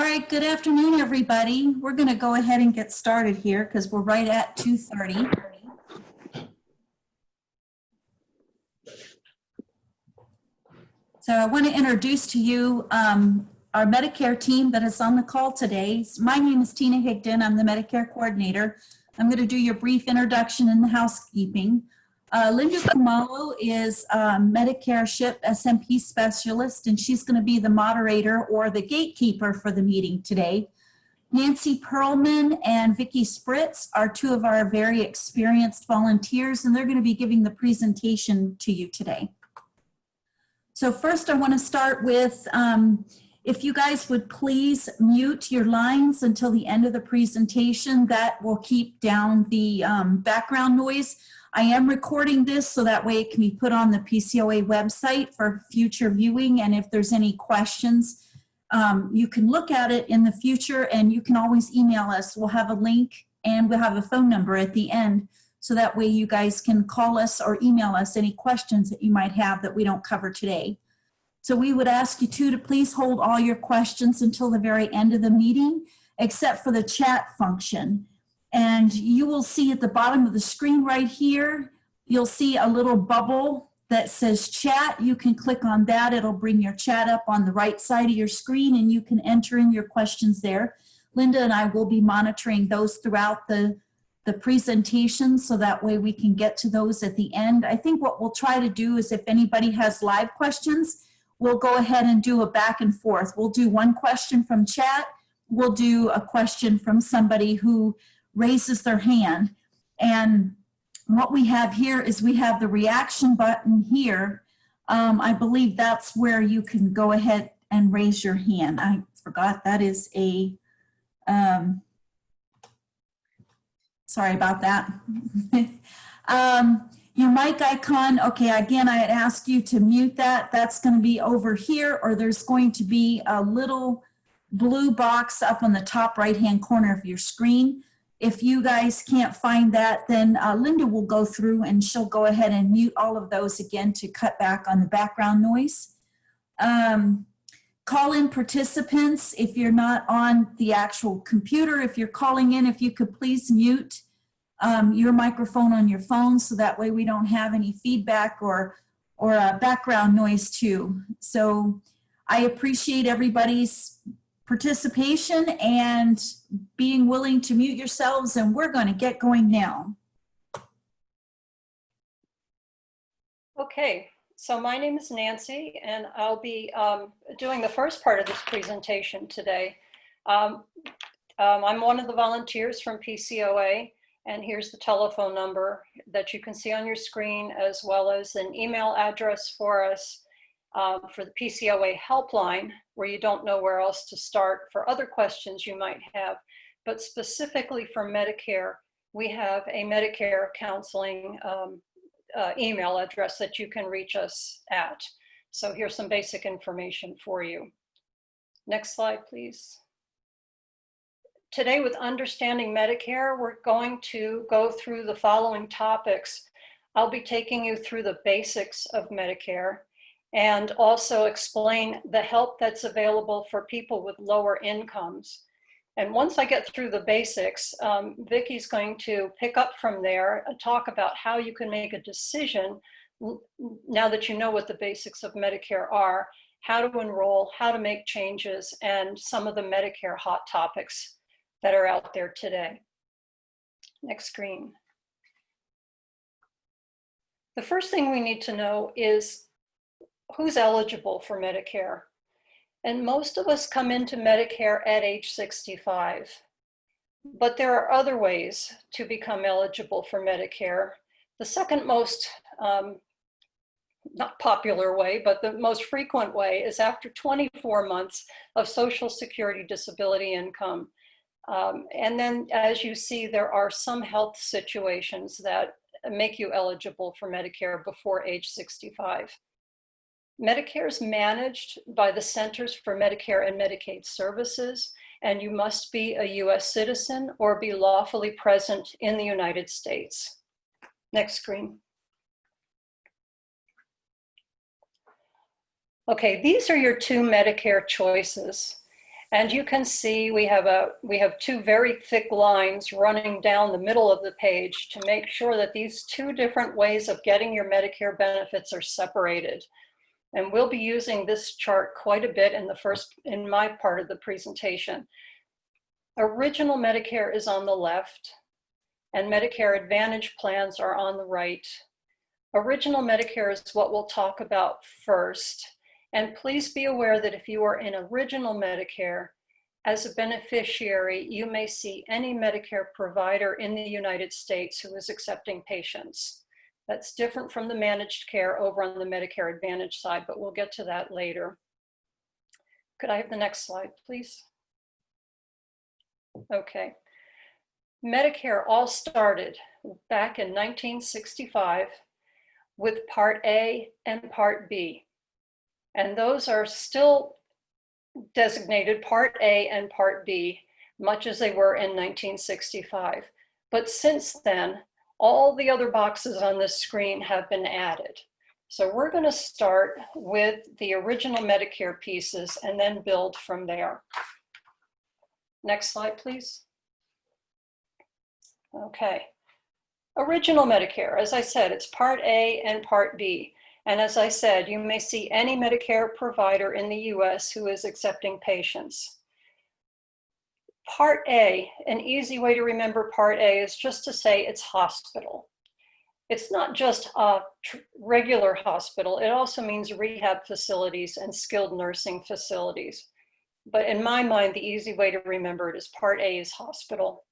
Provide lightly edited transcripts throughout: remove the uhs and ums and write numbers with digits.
right, good afternoon, everybody. We're going to go ahead and get started here because we're right at 2:30. So I want to introduce to you our Medicare team that is on the call today. My name is Tina Higdon. I'm the Medicare coordinator. I'm going to do your brief introduction in the housekeeping. Linda Kumalo is Medicare SHIP SMP specialist, and she's going to be the moderator or the gatekeeper for the meeting today. Nancy Perlman and Vicki Spritz are two of our very experienced volunteers, and they're going to be giving the presentation to you today. So first I want to start with, if you guys would please mute your lines until the end of the presentation. That will keep down the background noise. I am recording this so that way it can be put on the PCOA website for future viewing, and if there's any questions, you can look at it in the future, and you can always email us. We'll have a link and we'll have a phone number at the end, so that way you guys can call us or email us any questions that you might have that we don't cover today. So we would ask you to please hold all your questions until the very end of the meeting, except for the chat function. And you will see at the bottom of the screen right here, you'll see a little bubble that says chat. You can click on that. It'll bring your chat up on the right side of your screen, and you can enter in your questions there. Linda and I will be monitoring those throughout the presentation, so that way we can get to those at the end. I think what we'll try to do is if anybody has live questions, we'll go ahead and do a back and forth. We'll do one question from chat. We'll do a question from somebody who raises their hand. And what we have here is we have the reaction button here. I believe that's where you can go ahead and raise your hand. I forgot that is a, sorry about that. Your mic icon, okay, again, I had asked you to mute that. That's going to be over here, or there's going to be a little blue box up on the top right-hand corner of your screen. If you guys can't find that, then Linda will go through and she'll go ahead and mute all of those again to cut back on the background noise. Call-in participants, if you're not on the actual computer, if you're calling in, if you could please mute your microphone on your phone, so that way we don't have any feedback or background noise too. So I appreciate everybody's participation and being willing to mute yourselves, and we're going to get going now. Okay, so my name is Nancy, and I'll be doing the first part of this presentation today. I'm one of the volunteers from PCOA, and here's the telephone number that you can see on your screen, as well as an email address for us for the PCOA helpline, where you don't know where else to start for other questions you might have. But specifically for Medicare, we have a Medicare counseling email address that you can reach us at. So here's some basic information for you. Next slide, please. Today, with Understanding Medicare, we're going to go through the following topics. I'll be taking you through the basics of Medicare, and also explain the help that's available for people with lower incomes. And once I get through the basics, Vicki's going to pick up from there and talk about how you can make a decision, now that you know what the basics of Medicare are, how to enroll, how to make changes, and some of the Medicare hot topics that are out there today. Next screen. The first thing we need to know is who's eligible for Medicare. And most of us come into Medicare at age 65. But there are other ways to become eligible for Medicare. The second most, not popular way, but the most frequent way is after 24 months of Social Security disability income. And then, as you see, there are some health situations that make you eligible for Medicare before age 65. Medicare is managed by the Centers for Medicare and Medicaid Services, and you must be a US citizen or be lawfully present in the United States. Next screen. Okay, these are your two Medicare choices. And you can see we have two very thick lines running down the middle of the page to make sure that these two different ways of getting your Medicare benefits are separated. And we'll be using this chart quite a bit in my part of the presentation. Original Medicare is on the left, and Medicare Advantage plans are on the right. Original Medicare is what we'll talk about first. And please be aware that if you are in Original Medicare, as a beneficiary, you may see any Medicare provider in the United States who is accepting patients. That's different from the managed care over on the Medicare Advantage side, but we'll get to that later. Could I have the next slide, please? Okay. Medicare all started back in 1965 with Part A and Part B. And those are still designated Part A and Part B, much as they were in 1965. But since then, all the other boxes on this screen have been added. So we're going to start with the original Medicare pieces and then build from there. Next slide, please. Okay. Original Medicare, as I said, it's Part A and Part B. And as I said, you may see any Medicare provider in the US who is accepting patients. Part A, an easy way to remember Part A is just to say it's hospital. It's not just a regular hospital, it also means rehab facilities and skilled nursing facilities. But in my mind, the easy way to remember it is Part A is hospital.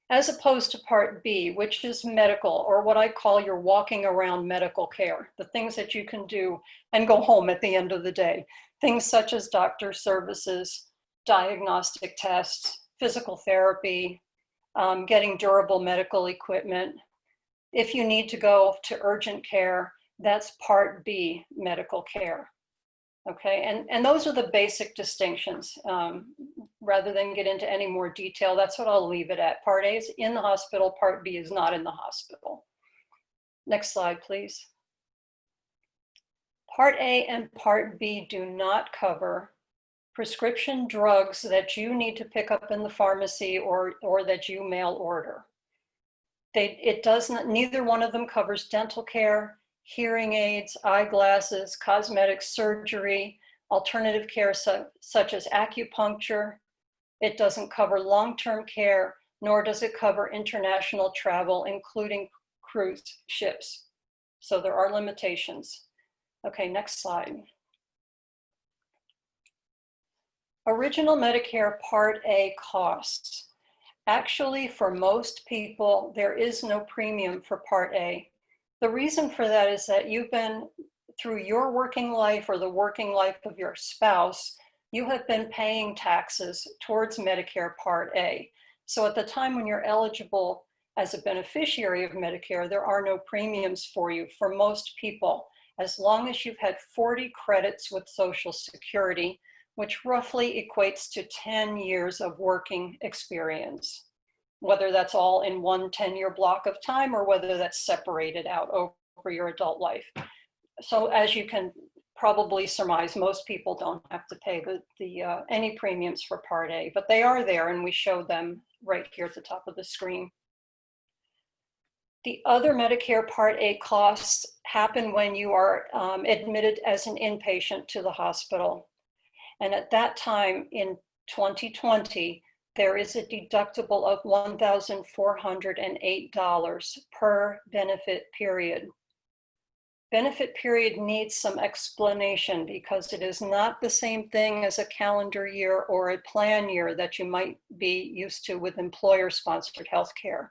As opposed to Part B, which is medical, or what I call your walking around medical care, the things that you can do and go home at the end of the day. Things such as doctor services, diagnostic tests, physical therapy, getting durable medical equipment. If you need to go to urgent care, that's Part B medical care. Okay, and those are the basic distinctions. Rather than get into any more detail, that's what I'll leave it at. Part A is in the hospital, Part B is not in the hospital. Next slide, please. Part A and Part B do not cover prescription drugs that you need to pick up in the pharmacy or that you mail order. Neither one of them covers dental care, hearing aids, eyeglasses, cosmetic surgery, alternative care such as acupuncture. It doesn't cover long-term care, nor does it cover international travel, including cruise ships. So there are limitations. Okay, next slide. Original Medicare Part A costs. Actually, for most people, there is no premium for Part A. The reason for that is that you've been, through your working life or the working life of your spouse, you have been paying taxes towards Medicare Part A. So at the time when you're eligible as a beneficiary of Medicare, there are no premiums for you for most people, as long as you've had 40 credits with Social Security, which roughly equates to 10 years of working experience, whether that's all in one 10-year block of time or whether that's separated out over your adult life. So as you can probably surmise, most people don't have to pay any premiums for Part A, but they are there and we show them right here at the top of the screen. The other Medicare Part A costs happen when you are admitted as an inpatient to the hospital. And at that time in 2020, there is a deductible of $1,408 per benefit period. Benefit period needs some explanation because it is not the same thing as a calendar year or a plan year that you might be used to with employer-sponsored healthcare.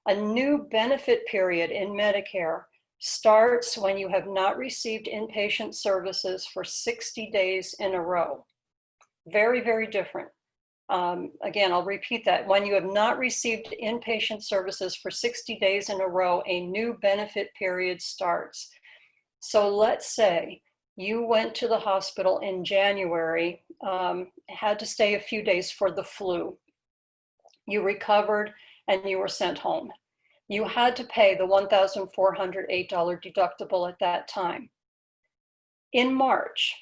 A new benefit period in Medicare starts when you have not received inpatient services for 60 days in a row. Very, very different. Again, I'll repeat that. When you have not received inpatient services for 60 days in a row, a new benefit period starts. So let's say you went to the hospital in January, had to stay a few days for the flu. You recovered and you were sent home. You had to pay the $1,408 deductible at that time. In March,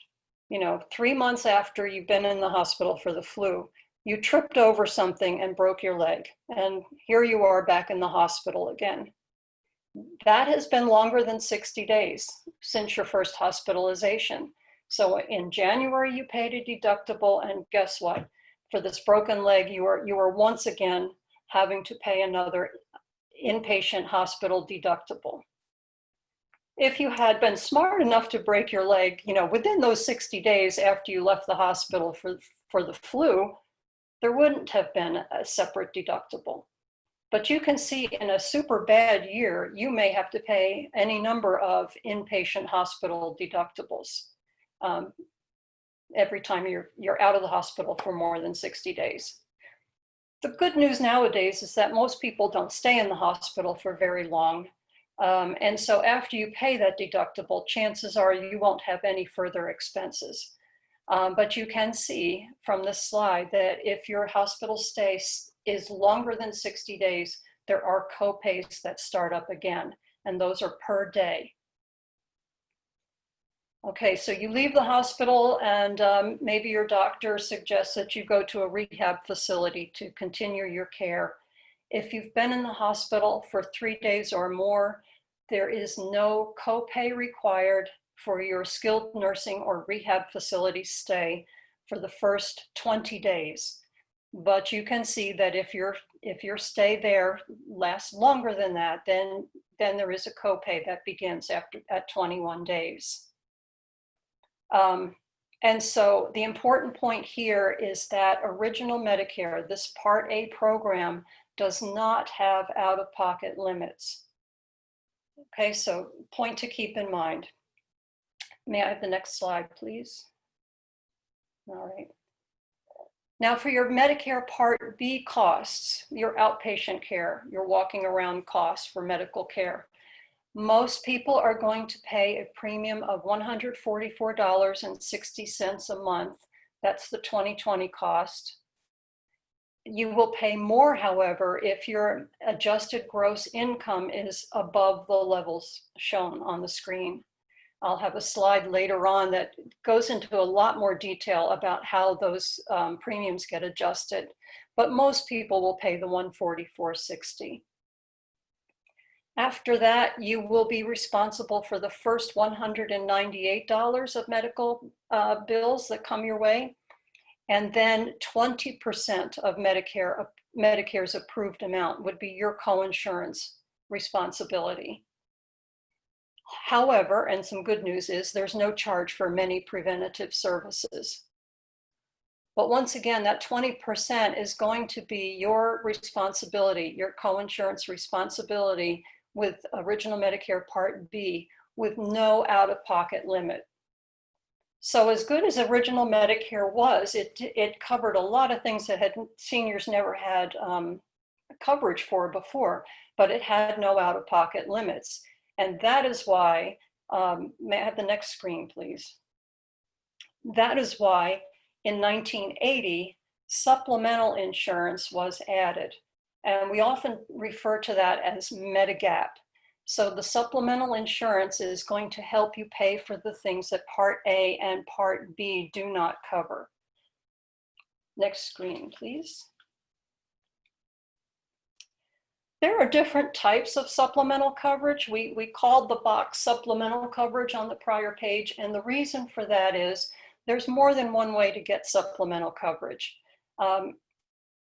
3 months after you've been in the hospital for the flu, you tripped over something and broke your leg, and here you are back in the hospital again. That has been longer than 60 days since your first hospitalization. So in January, you paid a deductible, and guess what? For this broken leg, you are once again having to pay another inpatient hospital deductible. If you had been smart enough to break your leg, within those 60 days after you left the hospital for the flu, there wouldn't have been a separate deductible. But you can see in a super bad year, you may have to pay any number of inpatient hospital deductibles every time you're out of the hospital for more than 60 days. The good news nowadays is that most people don't stay in the hospital for very long. And so after you pay that deductible, chances are you won't have any further expenses. But you can see from this slide that if your hospital stay is longer than 60 days, there are co-pays that start up again, and those are per day. Okay, so you leave the hospital and maybe your doctor suggests that you go to a rehab facility to continue your care. If you've been in the hospital for 3 days or more, there is no copay required for your skilled nursing or rehab facility stay for the first 20 days. But you can see that if your stay there lasts longer than that, then there is a copay that begins at 21 days. And so the important point here is that Original Medicare, this Part A program, does not have out-of-pocket limits. Okay, so point to keep in mind. May I have the next slide, please? All right. Now for your Medicare Part B costs, your outpatient care, your walking around costs for medical care, most people are going to pay a premium of $144.60 a month. That's the 2020 cost. You will pay more, however, if your adjusted gross income is above the levels shown on the screen. I'll have a slide later on that goes into a lot more detail about how those premiums get adjusted, but most people will pay the $144.60. After that, you will be responsible for the first $198 of medical bills that come your way, and then 20% of Medicare's approved amount would be your coinsurance responsibility. However, and some good news is there's no charge for many preventative services. But once again, that 20% is going to be your responsibility, your coinsurance responsibility with Original Medicare Part B with no out-of-pocket limit. So as good as Original Medicare was, it covered a lot of things that seniors never had coverage for before, but it had no out-of-pocket limits. And that is why, may I have the next screen, please? That is why in 1980, supplemental insurance was added. And we often refer to that as Medigap. So the supplemental insurance is going to help you pay for the things that Part A and Part B do not cover. Next screen, please. There are different types of supplemental coverage. We called the box supplemental coverage on the prior page, and the reason for that is there's more than one way to get supplemental coverage.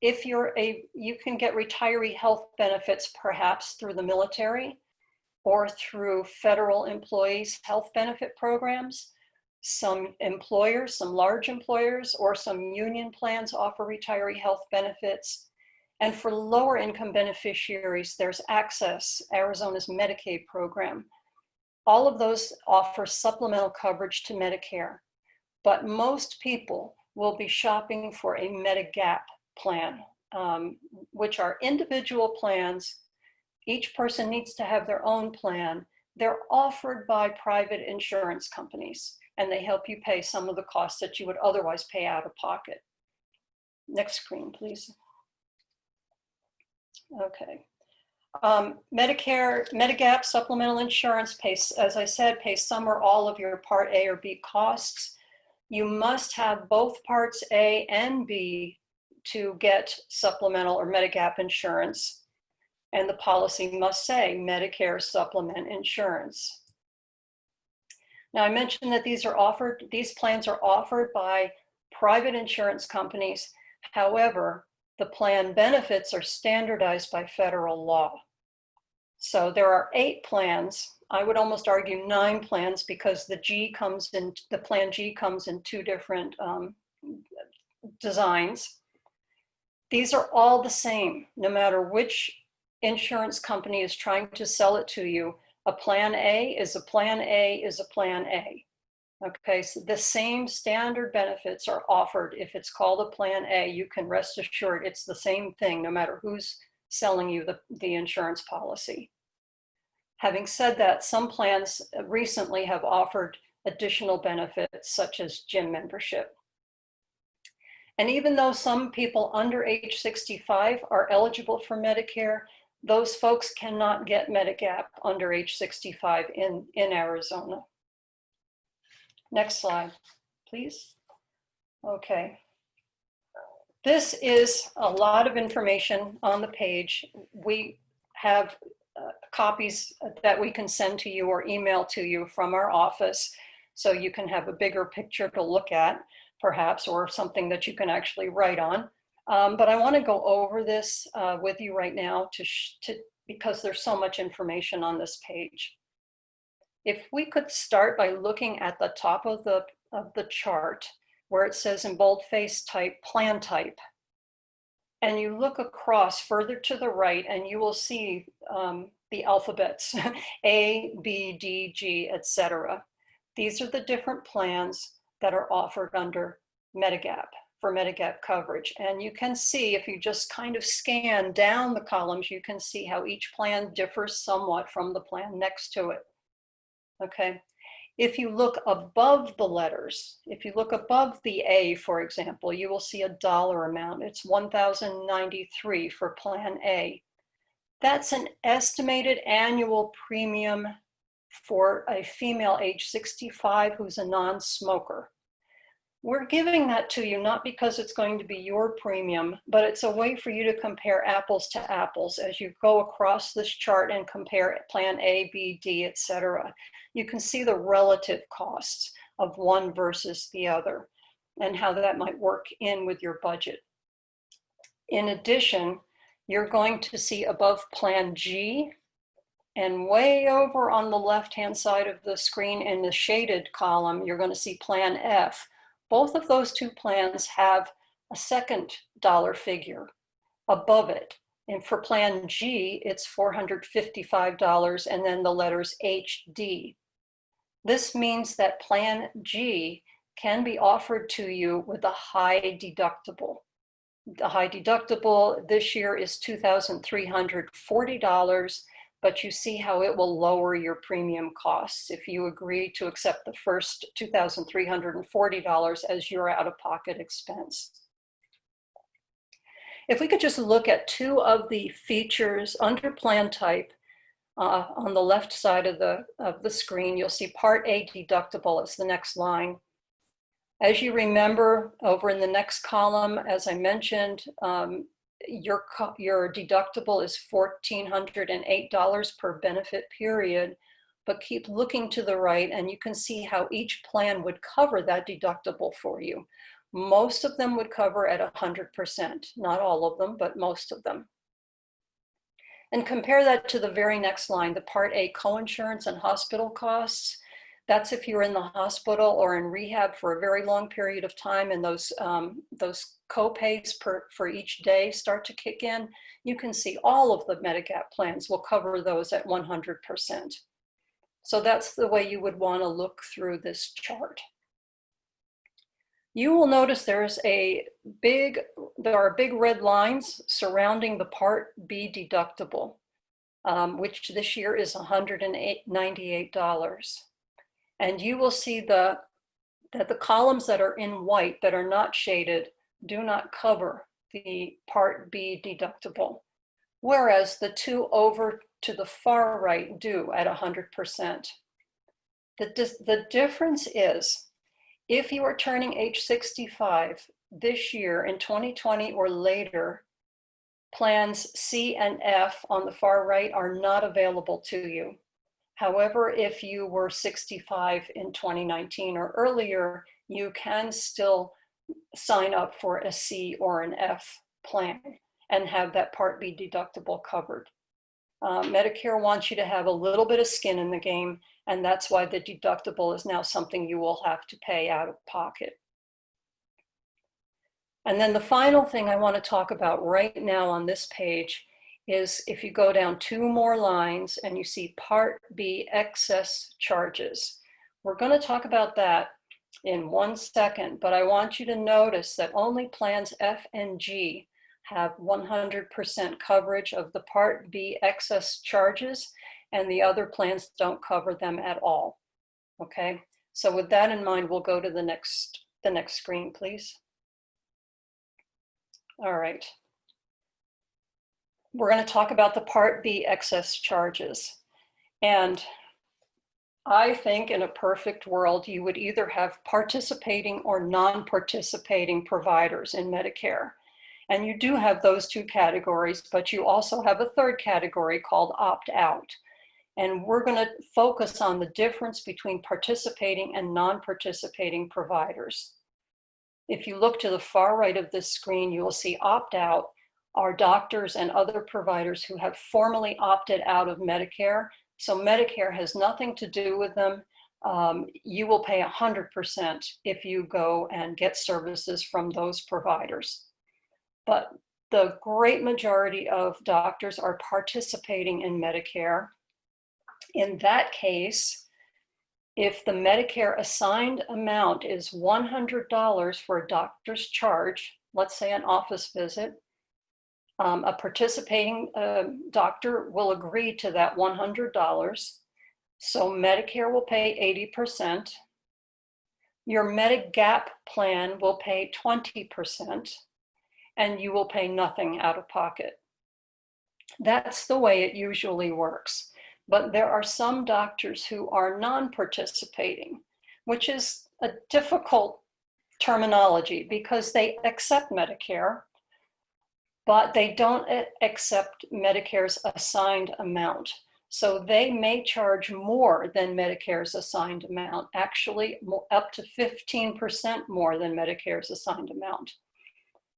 If you can get retiree health benefits perhaps through the military or through federal employees' health benefit programs. Some employers, some large employers, or some union plans offer retiree health benefits. And for lower income beneficiaries, there's Access, Arizona's Medicaid program. All of those offer supplemental coverage to Medicare, but most people will be shopping for a Medigap plan, which are individual plans. Each person needs to have their own plan. They're offered by private insurance companies, and they help you pay some of the costs that you would otherwise pay out of pocket. Next screen, please. Okay. Medigap supplemental insurance pays, as I said, pays some or all of your Part A or B costs. You must have both Parts A and B to get supplemental or Medigap insurance. And the policy must say Medicare Supplement Insurance. Now, I mentioned that these plans are offered by private insurance companies. However, the plan benefits are standardized by federal law. So there are 8 plans. I would almost argue 9 plans, because the plan G comes in 2 different designs. These are all the same, no matter which insurance company is trying to sell it to you. A plan A is a plan A is a plan A. Okay, so the same standard benefits are offered. If it's called a plan A, you can rest assured it's the same thing, no matter who's selling you the insurance policy. Having said that, some plans recently have offered additional benefits, such as gym membership. And even though some people under age 65 are eligible for Medicare, those folks cannot get Medigap under age 65 in Arizona. Next slide, please. Okay. This is a lot of information on the page. We have copies that we can send to you or email to you from our office, so you can have a bigger picture to look at, perhaps, or something that you can actually write on. But I want to go over this with you right now because there's so much information on this page. If we could start by looking at the top of the chart, where it says in boldface type, plan type, and you look across further to the right, and you will see the alphabets, A, B, D, G, etc. These are the different plans that are offered under Medigap, for Medigap coverage. And you can see, if you just kind of scan down the columns, you can see how each plan differs somewhat from the plan next to it. Okay. If you look above the letters, if you look above the A, for example, you will see a dollar amount. It's $1,093 for Plan A. That's an estimated annual premium for a female age 65 who's a non-smoker. We're giving that to you not because it's going to be your premium, but it's a way for you to compare apples to apples as you go across this chart and compare Plan A, B, D, etc. You can see the relative costs of one versus the other and how that might work in with your budget. In addition, you're going to see above Plan G and way over on the left-hand side of the screen in the shaded column, you're going to see Plan F. Both of those 2 plans have a second dollar figure above it. And for Plan G, it's $455, and then the letters HD. This means that Plan G can be offered to you with a high deductible. The high deductible this year is $2,340, but you see how it will lower your premium costs if you agree to accept the first $2,340 as your out-of-pocket expense. If we could just look at 2 of the features under plan type, on the left side of the screen, you'll see Part A deductible as the next line. As you remember, over in the next column, as I mentioned, your deductible is $1,408 per benefit period, but keep looking to the right and you can see how each plan would cover that deductible for you. Most of them would cover at 100%, not all of them, but most of them. And compare that to the very next line, the Part A coinsurance and hospital costs. That's if you're in the hospital or in rehab for a very long period of time and those co-pays for each day start to kick in. You can see all of the Medigap plans will cover those at 100%. So that's the way you would want to look through this chart. You will notice there are big red lines surrounding the Part B deductible, which this year is $198. And you will see that the columns that are in white that are not shaded do not cover the Part B deductible, whereas the 2 over to the far right do at 100%. The difference is If you are turning age 65 this year in 2020 or later, plans C and F on the far right are not available to you. However, if you were 65 in 2019 or earlier, you can still sign up for a C or an F plan and have that Part B deductible covered. Medicare wants you to have a little bit of skin in the game, and that's why the deductible is now something you will have to pay out of pocket. And then the final thing I want to talk about right now on this page is if you go down 2 more lines and you see Part B excess charges. We're going to talk about that in 1 second, but I want you to notice that only plans F and G have 100% coverage of the Part B excess charges, and the other plans don't cover them at all. Okay, so with that in mind, we'll go to the next screen, please. All right. We're going to talk about the Part B excess charges. And I think in a perfect world, you would either have participating or non-participating providers in Medicare. And you do have those 2 categories, but you also have a 3rd category called opt-out. And we're going to focus on the difference between participating and non-participating providers. If you look to the far right of this screen, you will see opt-out are doctors and other providers who have formally opted out of Medicare. So Medicare has nothing to do with them. You will pay 100% if you go and get services from those providers. But the great majority of doctors are participating in Medicare. In that case, if the Medicare assigned amount is $100 for a doctor's charge, let's say an office visit, a participating doctor will agree to that $100. So Medicare will pay 80%. Your Medigap plan will pay 20%, and you will pay nothing out of pocket. That's the way it usually works. But there are some doctors who are non-participating, which is a difficult terminology because they accept Medicare, but they don't accept Medicare's assigned amount. So they may charge more than Medicare's assigned amount, actually up to 15% more than Medicare's assigned amount.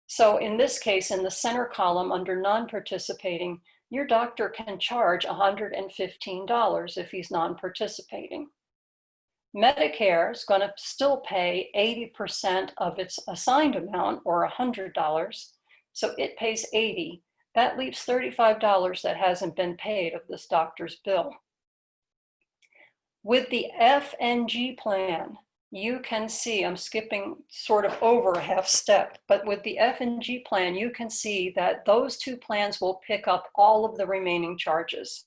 So in this case, in the center column under non-participating, your doctor can charge $115 if he's non-participating. Medicare is going to still pay 80% of its assigned amount, or $100. So it pays $80. That leaves $35 that hasn't been paid of this doctor's bill. With the F and G plan, you can see, I'm skipping sort of over a half step, but with the F and G plan, you can see that those 2 plans will pick up all of the remaining charges.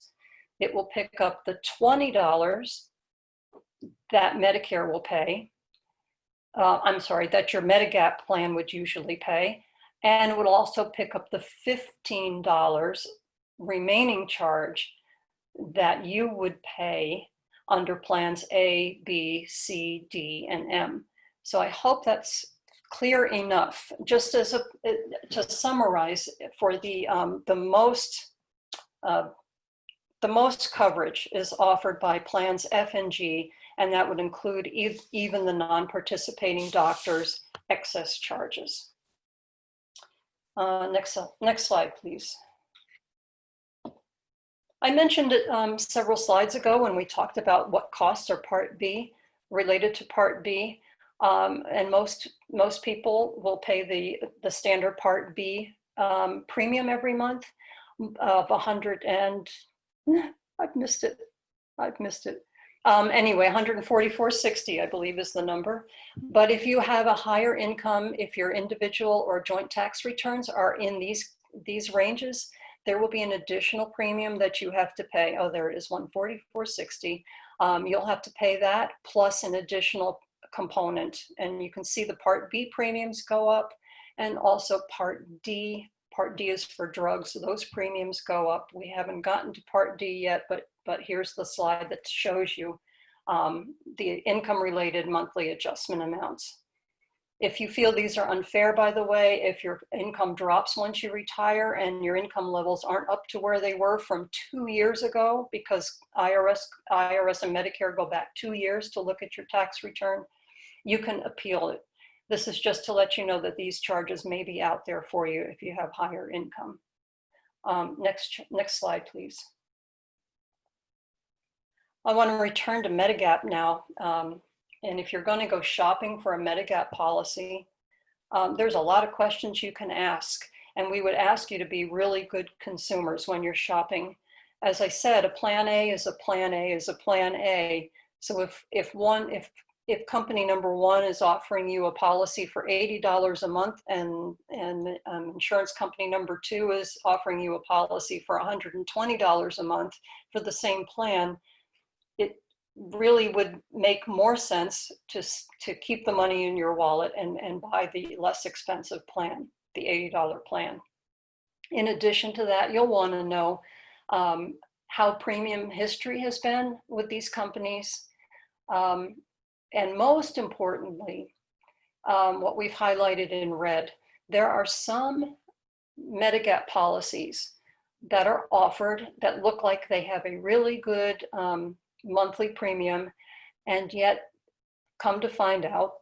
It will pick up the $20 that Medicare will pay. That your Medigap plan would usually pay. And it will also pick up the $15 remaining charge that you would pay under plans A, B, C, D, and M. So I hope that's clear enough. Just as to summarize, for the most coverage is offered by plans F and G, and that would include even the non-participating doctors' excess charges. Next slide, please. I mentioned it several slides ago when we talked about what costs are Part B, related to Part B. And most people will pay the standard Part B premium every month of $100 and, I've missed it. Anyway, $144.60, I believe, is the number. But if you have a higher income, if your individual or joint tax returns are in these ranges, there will be an additional premium that you have to pay. Oh, there it is, $144.60. You'll have to pay that plus an additional component. And you can see the Part B premiums go up, and also Part D. Part D is for drugs, so those premiums go up. We haven't gotten to Part D yet, but here's the slide that shows you the income-related monthly adjustment amounts. If you feel these are unfair, by the way, if your income drops once you retire and your income levels aren't up to where they were from 2 years ago, because IRS and Medicare go back 2 years to look at your tax return, you can appeal it. This is just to let you know that these charges may be out there for you if you have higher income. Next slide, please. I want to return to Medigap now. And if you're going to go shopping for a Medigap policy, there's a lot of questions you can ask. And we would ask you to be really good consumers when you're shopping. As I said, a plan A is a plan A is a plan A. So if company number one is offering you a policy for $80 a month and insurance company number two is offering you a policy for $120 a month for the same plan, it really would make more sense to keep the money in your wallet and buy the less expensive plan, the $80 plan. In addition to that, you'll want to know how premium history has been with these companies. And most importantly, what we've highlighted in red, there are some Medigap policies that are offered that look like they have a really good monthly premium, and yet come to find out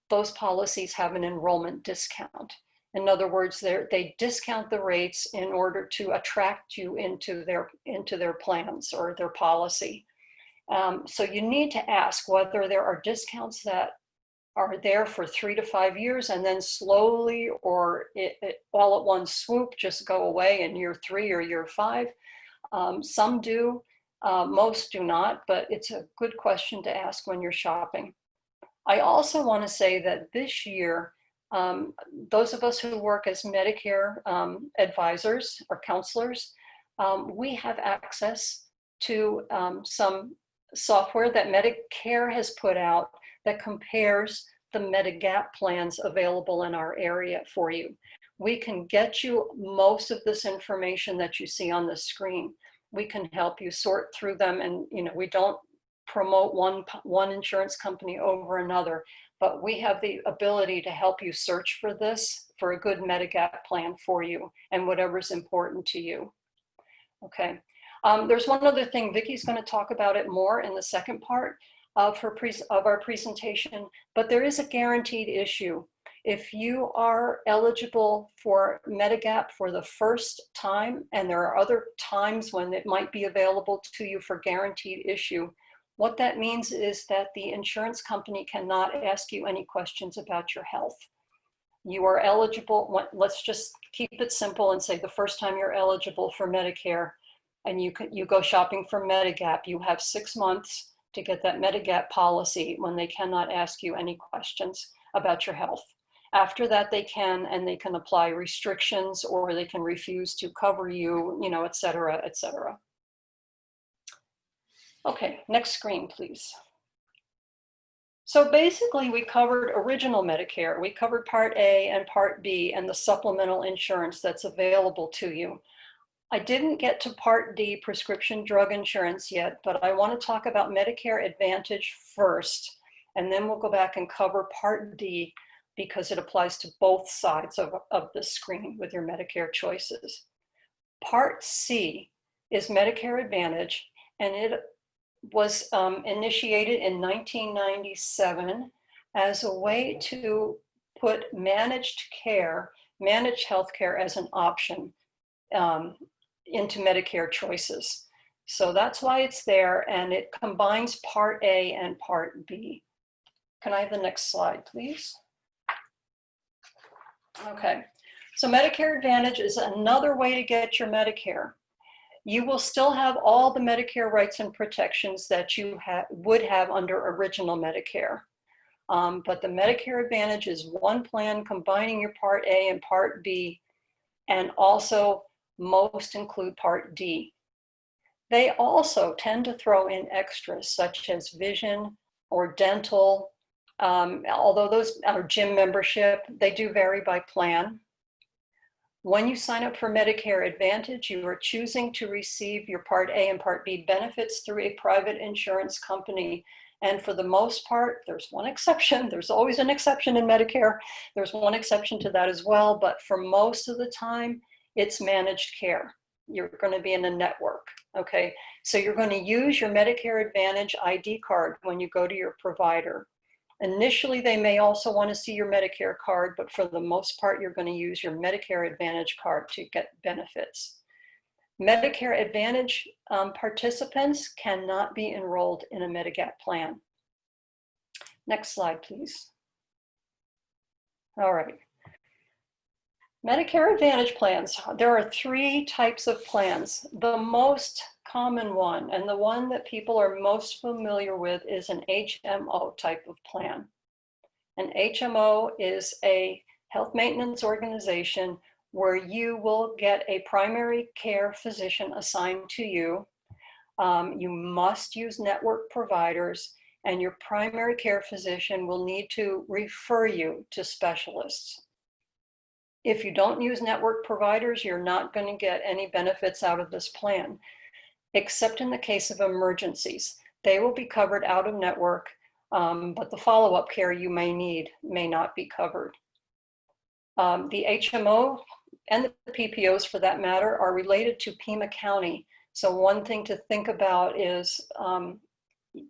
those policies have an enrollment discount. In other words, they discount the rates in order to attract you into their plans or their policy. So you need to ask whether there are discounts that are there for 3 to 5 years and then slowly or all at one swoop just go away in year 3 or year 5. Some do, most do not, but it's a good question to ask when you're shopping. I also want to say that this year, those of us who work as Medicare advisors or counselors, we have access to some software that Medicare has put out that compares the Medigap plans available in our area for you. We can get you most of this information that you see on the screen. We can help you sort through them, and we don't promote one insurance company over another, but we have the ability to help you search for a good Medigap plan for you and whatever's important to you. Okay. There's one other thing. Vicki's going to talk about it more in the second part of our presentation, but there is a guaranteed issue. If you are eligible for Medigap for the first time, and there are other times when it might be available to you for guaranteed issue, what that means is that the insurance company cannot ask you any questions about your health. You are eligible, let's just keep it simple and say the first time you're eligible for Medicare, and you go shopping for Medigap, you have 6 months to get that Medigap policy when they cannot ask you any questions about your health. After that, they can apply restrictions, or they can refuse to cover you, et cetera, et cetera. Okay, next screen, please. So basically, we covered original Medicare. We covered Part A and Part B and the supplemental insurance that's available to you. I didn't get to Part D, prescription drug insurance yet, but I want to talk about Medicare Advantage first, and then we'll go back and cover Part D because it applies to both sides of the screen with your Medicare choices. Part C is Medicare Advantage, and it was initiated in 1997 as a way to put managed healthcare as an option into Medicare choices. So that's why it's there, and it combines Part A and Part B. Can I have the next slide, please? Okay, so Medicare Advantage is another way to get your Medicare. You will still have all the Medicare rights and protections that you would have under original Medicare. But the Medicare Advantage is one plan combining your Part A and Part B, and also most include Part D. They also tend to throw in extras such as vision or dental, although those are gym membership. They do vary by plan. When you sign up for Medicare Advantage, you are choosing to receive your Part A and Part B benefits through a private insurance company. And for the most part, there's one exception. There's always an exception in Medicare. There's one exception to that as well. But for most of the time, it's managed care. You're going to be in a network. Okay. So you're going to use your Medicare Advantage ID card when you go to your provider. Initially, they may also want to see your Medicare card, but for the most part, you're going to use your Medicare Advantage card to get benefits. Medicare Advantage participants cannot be enrolled in a Medigap plan. Next slide, please. All right. Medicare Advantage plans. There are three types of plans. The most common one, and the one that people are most familiar with, is an HMO type of plan. An HMO is a health maintenance organization where you will get a primary care physician assigned to you. You must use network providers, and your primary care physician will need to refer you to specialists. If you don't use network providers, you're not going to get any benefits out of this plan, except in the case of emergencies. They will be covered out of network, but the follow-up care you may need may not be covered. The HMO and the PPOs, for that matter, are related to Pima County. So one thing to think about is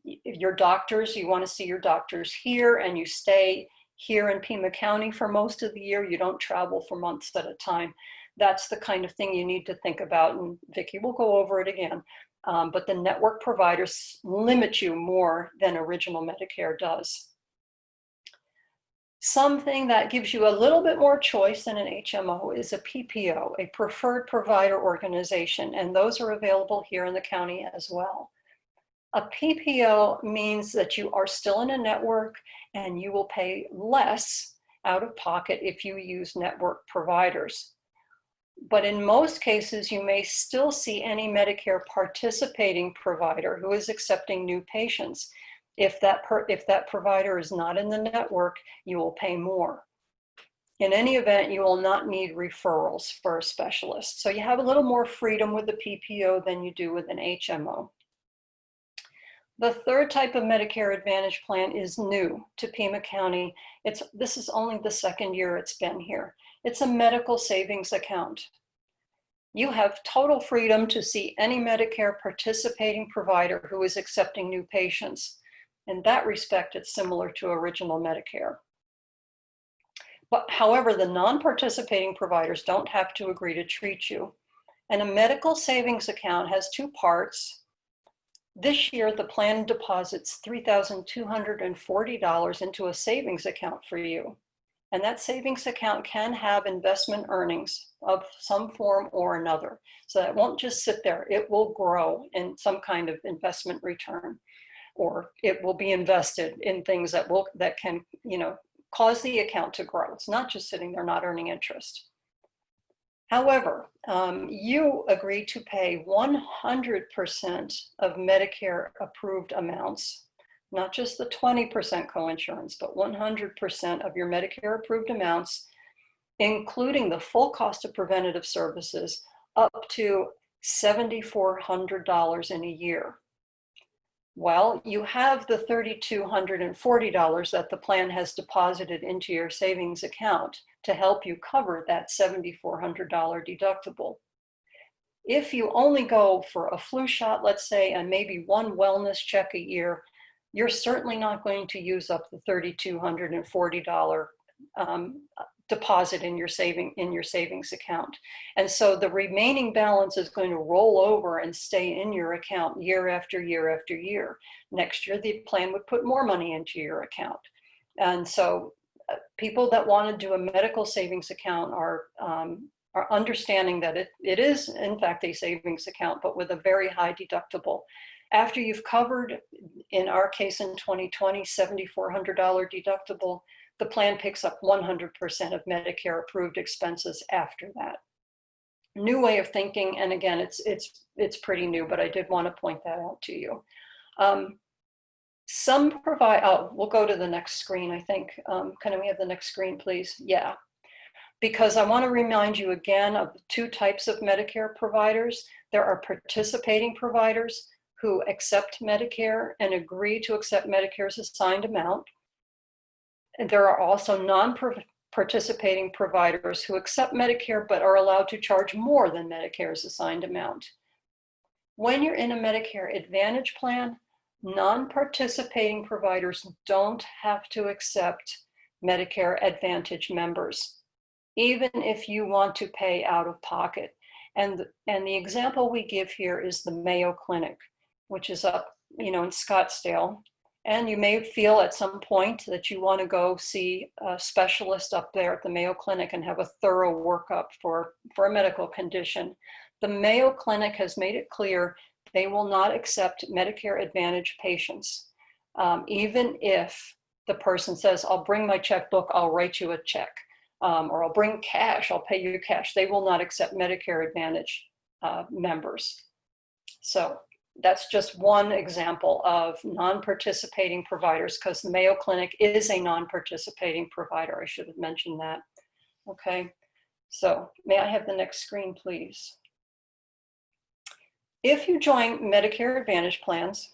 your doctors, you want to see your doctors here, and you stay here in Pima County for most of the year. You don't travel for months at a time. That's the kind of thing you need to think about, and Vicki will go over it again. But the network providers limit you more than original Medicare does. Something that gives you a little bit more choice than an HMO is a PPO, a preferred provider organization, and those are available here in the county as well. A PPO means that you are still in a network and you will pay less out of pocket if you use network providers. But in most cases, you may still see any Medicare participating provider who is accepting new patients. If that provider is not in the network, you will pay more. In any event, you will not need referrals for a specialist. So you have a little more freedom with the PPO than you do with an HMO. The third type of Medicare Advantage plan is new to Pima County. This is only the second year it's been here. It's a medical savings account. You have total freedom to see any Medicare participating provider who is accepting new patients. In that respect, it's similar to original Medicare. But however, the non-participating providers don't have to agree to treat you. And a medical savings account has two parts. This year, the plan deposits $3,240 into a savings account for you. And that savings account can have investment earnings of some form or another. So it won't just sit there. It will grow in some kind of investment return, or it will be invested in things that can, cause the account to grow. It's not just sitting there not earning interest. However, you agree to pay 100% of Medicare approved amounts, not just the 20% coinsurance, but 100% of your Medicare approved amounts, including the full cost of preventative services, up to $7,400 in a year. Well, you have the $3,240 that the plan has deposited into your savings account to help you cover that $7,400 deductible. If you only go for a flu shot, let's say, and maybe one wellness check a year, you're certainly not going to use up the $3,240 deposit in your savings account. And so the remaining balance is going to roll over and stay in your account year after year after year. Next year, the plan would put more money into your account. And so people that want to do a medical savings account are understanding that it is, in fact, a savings account, but with a very high deductible. After you've covered, in our case in 2020, $7,400 deductible, the plan picks up 100% of Medicare approved expenses after that. New way of thinking, and again, it's pretty new, but I did want to point that out to you. Some provide, we'll go to the next screen, I think. Can we have the next screen, please? Yeah. Because I want to remind you again of the two types of Medicare providers. There are participating providers who accept Medicare and agree to accept Medicare's assigned amount. And there are also non-participating providers who accept Medicare but are allowed to charge more than Medicare's assigned amount. When you're in a Medicare Advantage plan, non-participating providers don't have to accept Medicare Advantage members, even if you want to pay out of pocket. And the example we give here is the Mayo Clinic, which is up, in Scottsdale. And you may feel at some point that you want to go see a specialist up there at the Mayo Clinic and have a thorough workup for a medical condition. The Mayo Clinic has made it clear they will not accept Medicare Advantage patients, even if the person says, I'll bring my checkbook, I'll write you a check, or I'll bring cash, I'll pay you cash. They will not accept Medicare Advantage members. So that's just one example of non-participating providers, because the Mayo Clinic is a non-participating provider. I should have mentioned that. Okay, so may I have the next screen, please? If you join Medicare Advantage plans,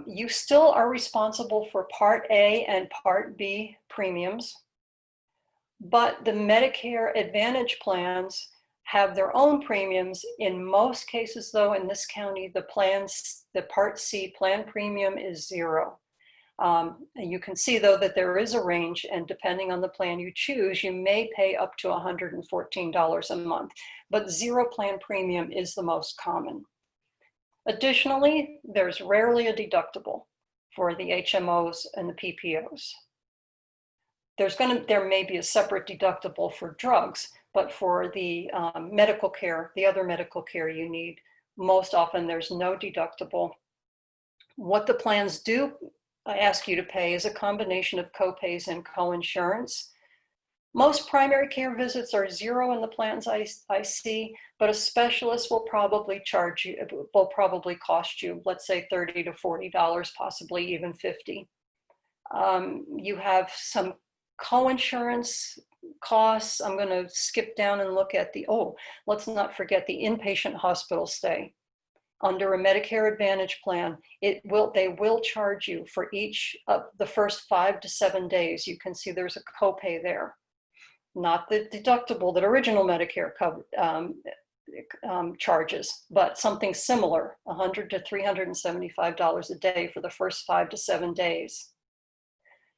you still are responsible for Part A and Part B premiums, but the Medicare Advantage plans have their own premiums. In most cases, though, in this county, the Part C plan premium is $0. You can see, though, that there is a range, and depending on the plan you choose, you may pay up to $114 a month, but $0 plan premium is the most common. Additionally, there's rarely a deductible for the HMOs and the PPOs. There may be a separate deductible for drugs, but for the medical care, the other medical care you need, most often there's no deductible. What the plans do ask you to pay is a combination of copays and coinsurance. Most primary care visits are $0 in the plans I see, but a specialist will probably cost you, let's say $30 to $40, possibly even $50. You have some coinsurance costs. I'm going to skip down and look at let's not forget the inpatient hospital stay. Under a Medicare Advantage plan, they will charge you for each of the first 5 to 7 days. You can see there's a copay there. Not the deductible that original Medicare charges, but something similar, $100 to $375 a day for the first 5 to 7 days.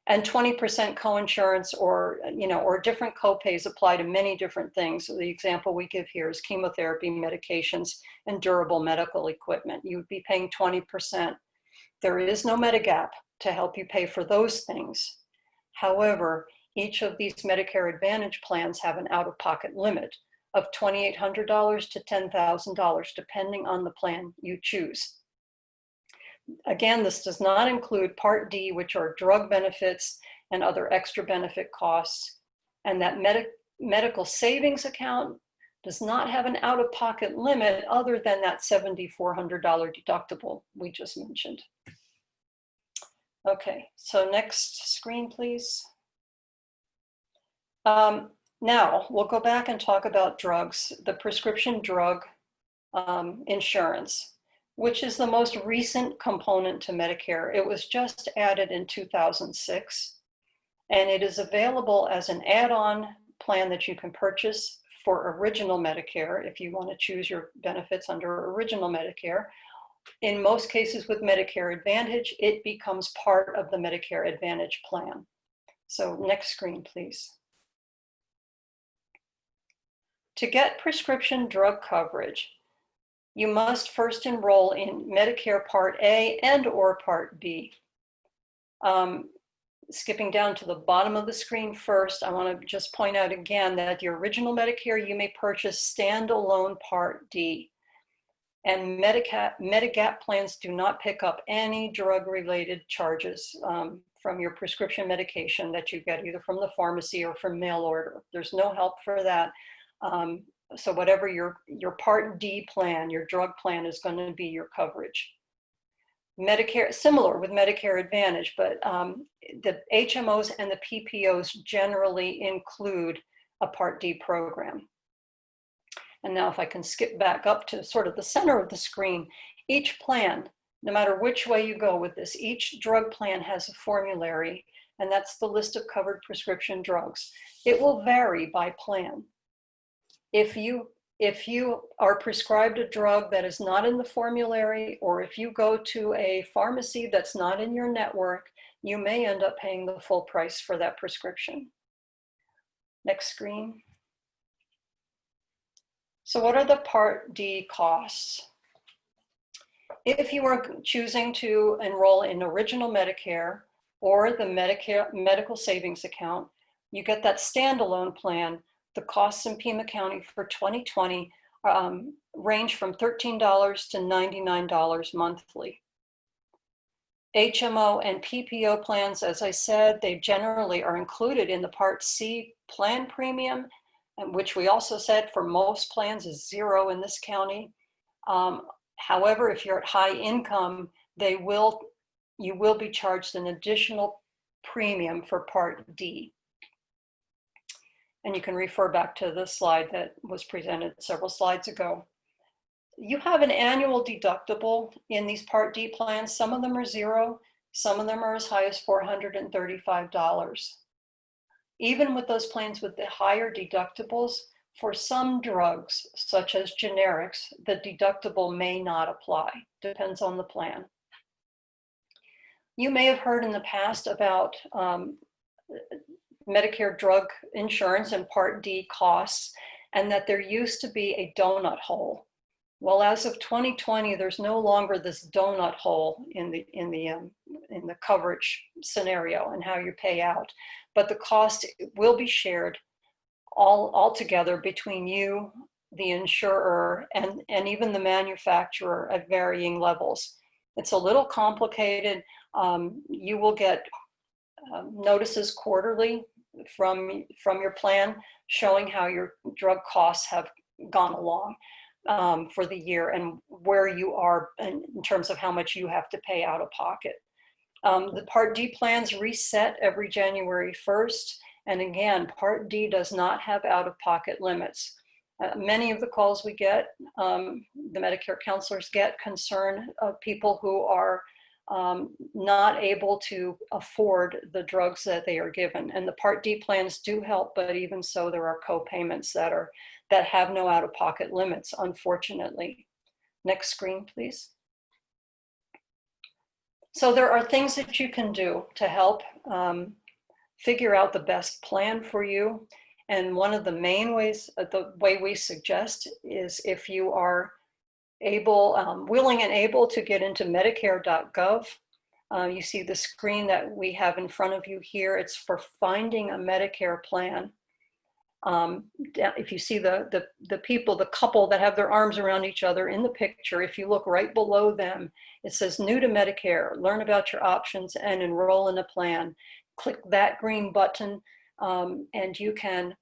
And 20% coinsurance or different copays apply to many different things. So the example we give here is chemotherapy, medications, and durable medical equipment. You would be paying 20%. There is no Medigap to help you pay for those things. However, each of these Medicare Advantage plans have an out-of-pocket limit of $2,800 to $10,000, depending on the plan you choose. Again, this does not include Part D, which are drug benefits and other extra benefit costs. And that medical savings account does not have an out-of-pocket limit other than that $7,400 deductible we just mentioned. Okay, so next screen, please. Now we'll go back and talk about drugs, the prescription drug insurance, which is the most recent component to Medicare. It was just added in 2006, and it is available as an add-on plan that you can purchase for original Medicare if you want to choose your benefits under original Medicare. In most cases with Medicare Advantage, it becomes part of the Medicare Advantage plan. So next screen, please. To get prescription drug coverage, you must first enroll in Medicare Part A and or Part B. Skipping down to the bottom of the screen first, I want to just point out again that the original Medicare, you may purchase standalone Part D. And Medigap plans do not pick up any drug-related charges from your prescription medication that you get either from the pharmacy or from mail order. There's no help for that. So whatever your Part D plan, your drug plan, is going to be your coverage. Medicare, similar with Medicare Advantage, but the HMOs and the PPOs generally include a Part D program. And now if I can skip back up to sort of the center of the screen, each plan, no matter which way you go with this, each drug plan has a formulary, and that's the list of covered prescription drugs. It will vary by plan. If you are prescribed a drug that is not in the formulary, or if you go to a pharmacy that's not in your network, you may end up paying the full price for that prescription. Next screen. So what are the Part D costs? If you are choosing to enroll in Original Medicare or the Medicare Medical Savings Account, you get that standalone plan. The costs in Pima County for 2020 range from $13 to $99 monthly. HMO and PPO plans, as I said, they generally are included in the Part C plan premium, which we also said for most plans is zero in this county. However, if you're at high income, you will be charged an additional premium for Part D. And you can refer back to the slide that was presented several slides ago. You have an annual deductible in these Part D plans. Some of them are zero, some of them are as high as $435. Even with those plans with the higher deductibles, for some drugs, such as generics, the deductible may not apply. Depends on the plan. You may have heard in the past about Medicare drug insurance and Part D costs, and that there used to be a donut hole. Well, as of 2020, there's no longer this donut hole in the coverage scenario and how you pay out, but the cost will be shared all together between you, the insurer, and even the manufacturer at varying levels. It's a little complicated. You will get notices quarterly from your plan showing how your drug costs have gone along for the year and where you are in terms of how much you have to pay out of pocket. The Part D plans reset every January 1st. And again, Part D does not have out-of-pocket limits. Many of the calls we get, the Medicare counselors get concern of people who are not able to afford the drugs that they are given. And the Part D plans do help, but even so, there are co-payments that have no out-of-pocket limits, unfortunately. Next screen, please. So there are things that you can do to help figure out the best plan for you. And one of the main ways, the way we suggest, is if you are able, willing and able to get into Medicare.gov. You see the screen that we have in front of you here. It's for finding a Medicare plan. If you see the people, the couple that have their arms around each other in the picture, if you look right below them, it says new to Medicare, learn about your options and enroll in a plan. Click that green button and you can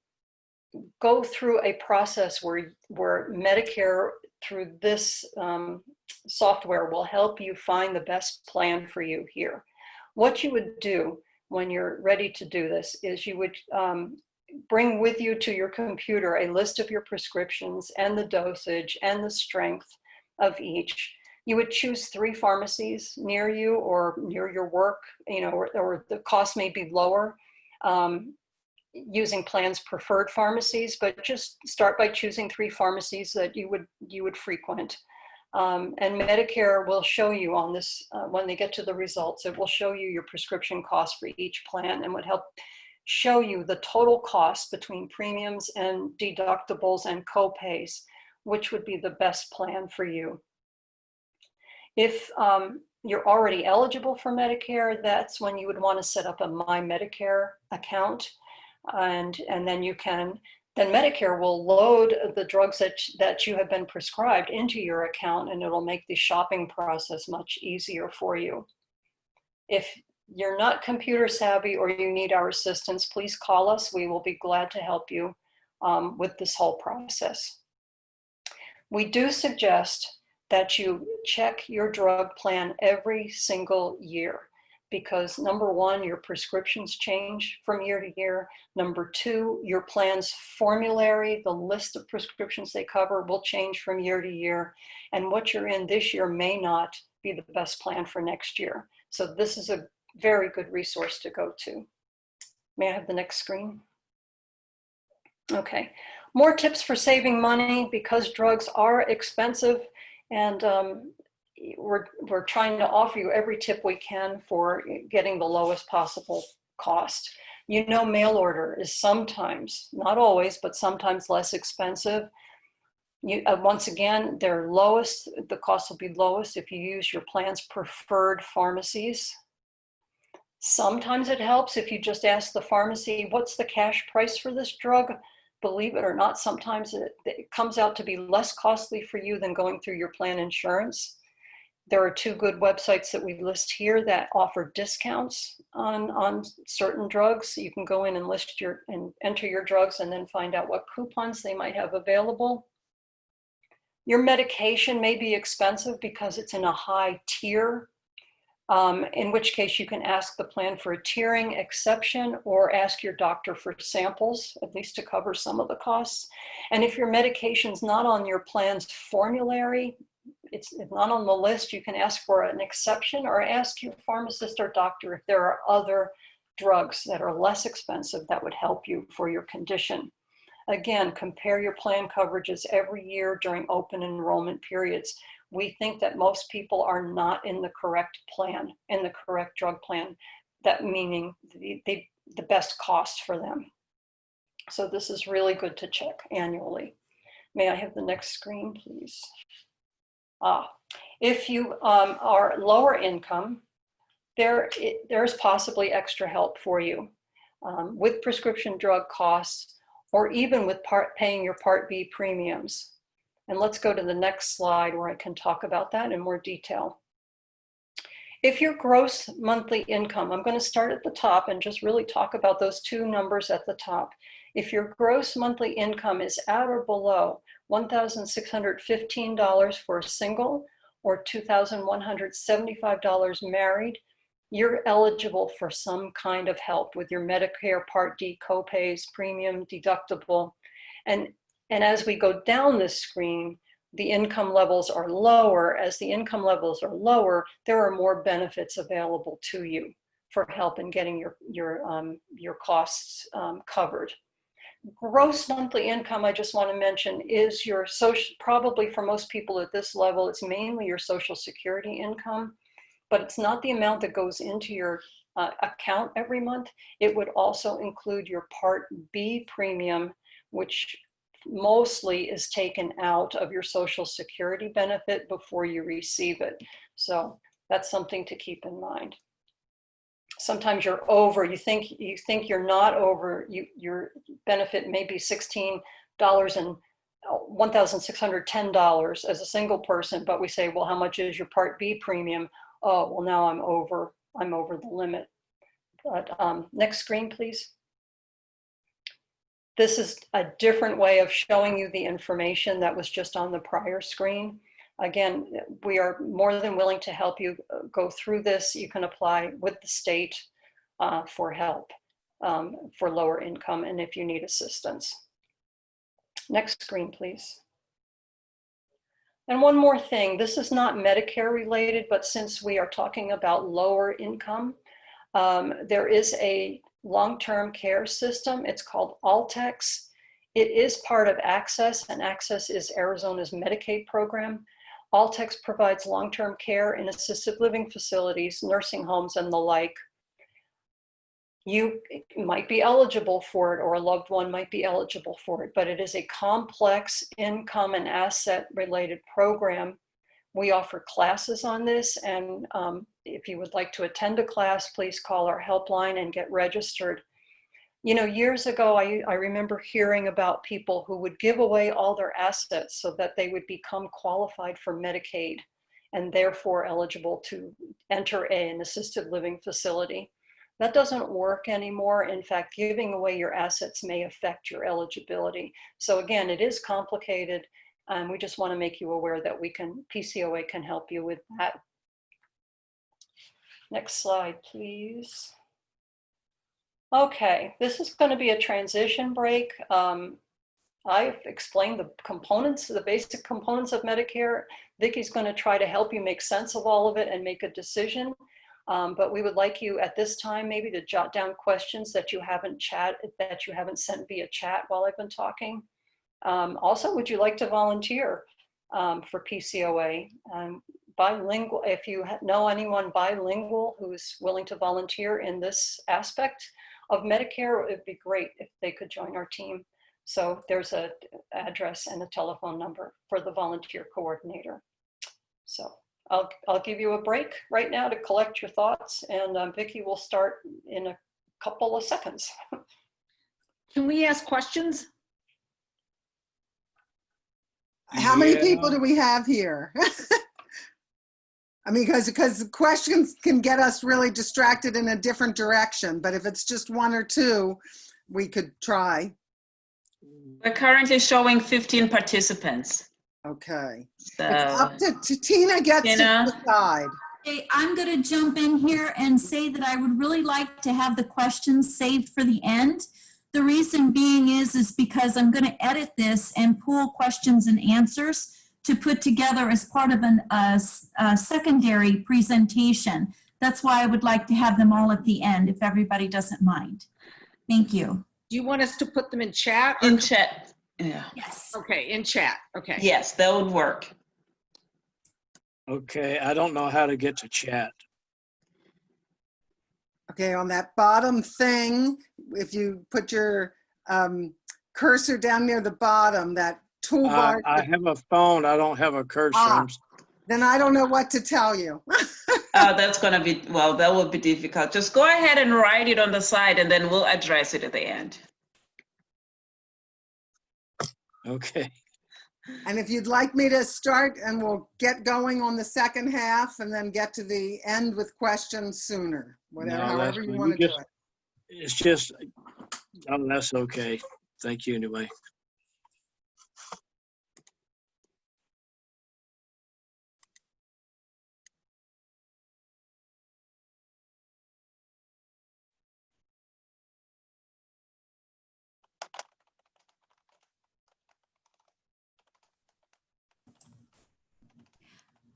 go through a process where Medicare, through this software, will help you find the best plan for you here. What you would do when you're ready to do this is you would bring with you to your computer a list of your prescriptions and the dosage and the strength of each. You would choose 3 pharmacies near you or near your work, or the cost may be lower using plans preferred pharmacies, but just start by choosing 3 pharmacies that you would frequent. And Medicare will show you on this, when they get to the results, it will show you your prescription costs for each plan and would help show you the total cost between premiums and deductibles and co-pays, which would be the best plan for you. If you're already eligible for Medicare, that's when you would want to set up a My Medicare account. And then Medicare will load the drugs that you have been prescribed into your account, and it'll make the shopping process much easier for you. If you're not computer savvy or you need our assistance, please call us. We will be glad to help you with this whole process. We do suggest that you check your drug plan every single year. because number one, your prescriptions change from year to year. Number two, your plan's formulary, the list of prescriptions they cover, will change from year to year. And what you're in this year may not be the best plan for next year. So this is a very good resource to go to. May I have the next screen? Okay, more tips for saving money because drugs are expensive, and we're trying to offer you every tip we can for getting the lowest possible cost. You know, mail order is sometimes, not always, but sometimes less expensive. Once again, they're lowest, the cost will be lowest if you use your plan's preferred pharmacies. Sometimes it helps if you just ask the pharmacy, what's the cash price for this drug? Believe it or not, sometimes it comes out to be less costly for you than going through your plan insurance. There are two good websites that we list here that offer discounts on certain drugs. You can go in and and enter your drugs and then find out what coupons they might have available. Your medication may be expensive because it's in a high tier, in which case you can ask the plan for a tiering exception or ask your doctor for samples, at least to cover some of the costs. And if your medication's not on your plan's formulary, it's not on the list, you can ask for an exception or ask your pharmacist or doctor if there are other drugs that are less expensive that would help you for your condition. Again, compare your plan coverages every year during open enrollment periods. We think that most people are not in the correct plan, in the correct drug plan, that meaning the best cost for them. So this is really good to check annually. May I have the next screen, please? If you are lower income, there's possibly extra help for you with prescription drug costs or even with paying your Part B premiums. And let's go to the next slide where I can talk about that in more detail. If your gross monthly income, I'm going to start at the top and just really talk about those two numbers at the top. If your gross monthly income is at or below $1,615 for a single or $2,175 married, you're eligible for some kind of help with your Medicare Part D copays, premium, deductible. And as we go down this screen, the income levels are lower. As the income levels are lower, there are more benefits available to you for help in getting your costs covered. Gross monthly income, I just want to mention, is your social, probably for most people at this level, it's mainly your Social Security income, but it's not the amount that goes into your account every month. It would also include your Part B premium, which mostly is taken out of your Social Security benefit before you receive it. So that's something to keep in mind. Sometimes you're over, you think you're not over, your benefit may be $16 and $1,610 as a single person, but we say, well, how much is your Part B premium? Oh, well, now I'm over the limit. But next screen, please. This is a different way of showing you the information that was just on the prior screen. Again, we are more than willing to help you go through this. You can apply with the state for help for lower income and if you need assistance. Next screen, please. And one more thing, this is not Medicare related, but since we are talking about lower income, there is a long-term care system. It's called Altex. It is part of Access, and Access is Arizona's Medicaid program. Altex provides long-term care in assisted living facilities, nursing homes, and the like. You might be eligible for it, or a loved one might be eligible for it, but it is a complex income and asset related program. We offer classes on this, and if you would like to attend a class, please call our helpline and get registered. You know, years ago, I remember hearing about people who would give away all their assets so that they would become qualified for Medicaid and therefore eligible to enter an assisted living facility. That doesn't work anymore. In fact, giving away your assets may affect your eligibility. So again, it is complicated. We just want to make you aware that PCOA can help you with that. Next slide, please. Okay, this is going to be a transition break. I've explained the components, the basic components of Medicare. Vicky's going to try to help you make sense of all of it and make a decision. But we would like you at this time maybe to jot down questions that you haven't sent via chat while I've been talking. Also, would you like to volunteer for PCOA? Bilingual, if you know anyone bilingual who's willing to volunteer in this aspect of Medicare, it'd be great if they could join our team. So there's an address and a telephone number for the volunteer coordinator. So I'll give you a break right now to collect your thoughts, and Vicki will start in a couple of seconds. Can we ask questions? How many people do we have here? I mean, because questions can get us really distracted in a different direction, but if it's just one or two, we could try. We're currently showing 15 participants. Okay. So, It's up to Tina gets Tina? to decide. Okay, I'm going to jump in here and say that I would really like to have the questions saved for the end. The reason being is because I'm going to edit this and pull questions and answers to put together as part of a secondary presentation. That's why I would like to have them all at the end, if everybody doesn't mind. Thank you. Do you want us to put them in chat? in chat. Yeah. Yes. Okay, in chat. Okay. Yes, that would work. Okay, I don't know how to get to chat. Okay, on that bottom thing, if you put your cursor down near the bottom, that toolbar. I have a phone. I don't have a cursor. Ah. Then I don't know what to tell you. That's going to be, well, that would be difficult. Just go ahead and write it on the side, and then we'll address it at the end. Okay. And if you'd like me to start, and we'll get going on the second half and then get to the end with questions sooner, whatever, No, however that's you fine. want to You do it. It's just, oh, that's okay. Thank you anyway.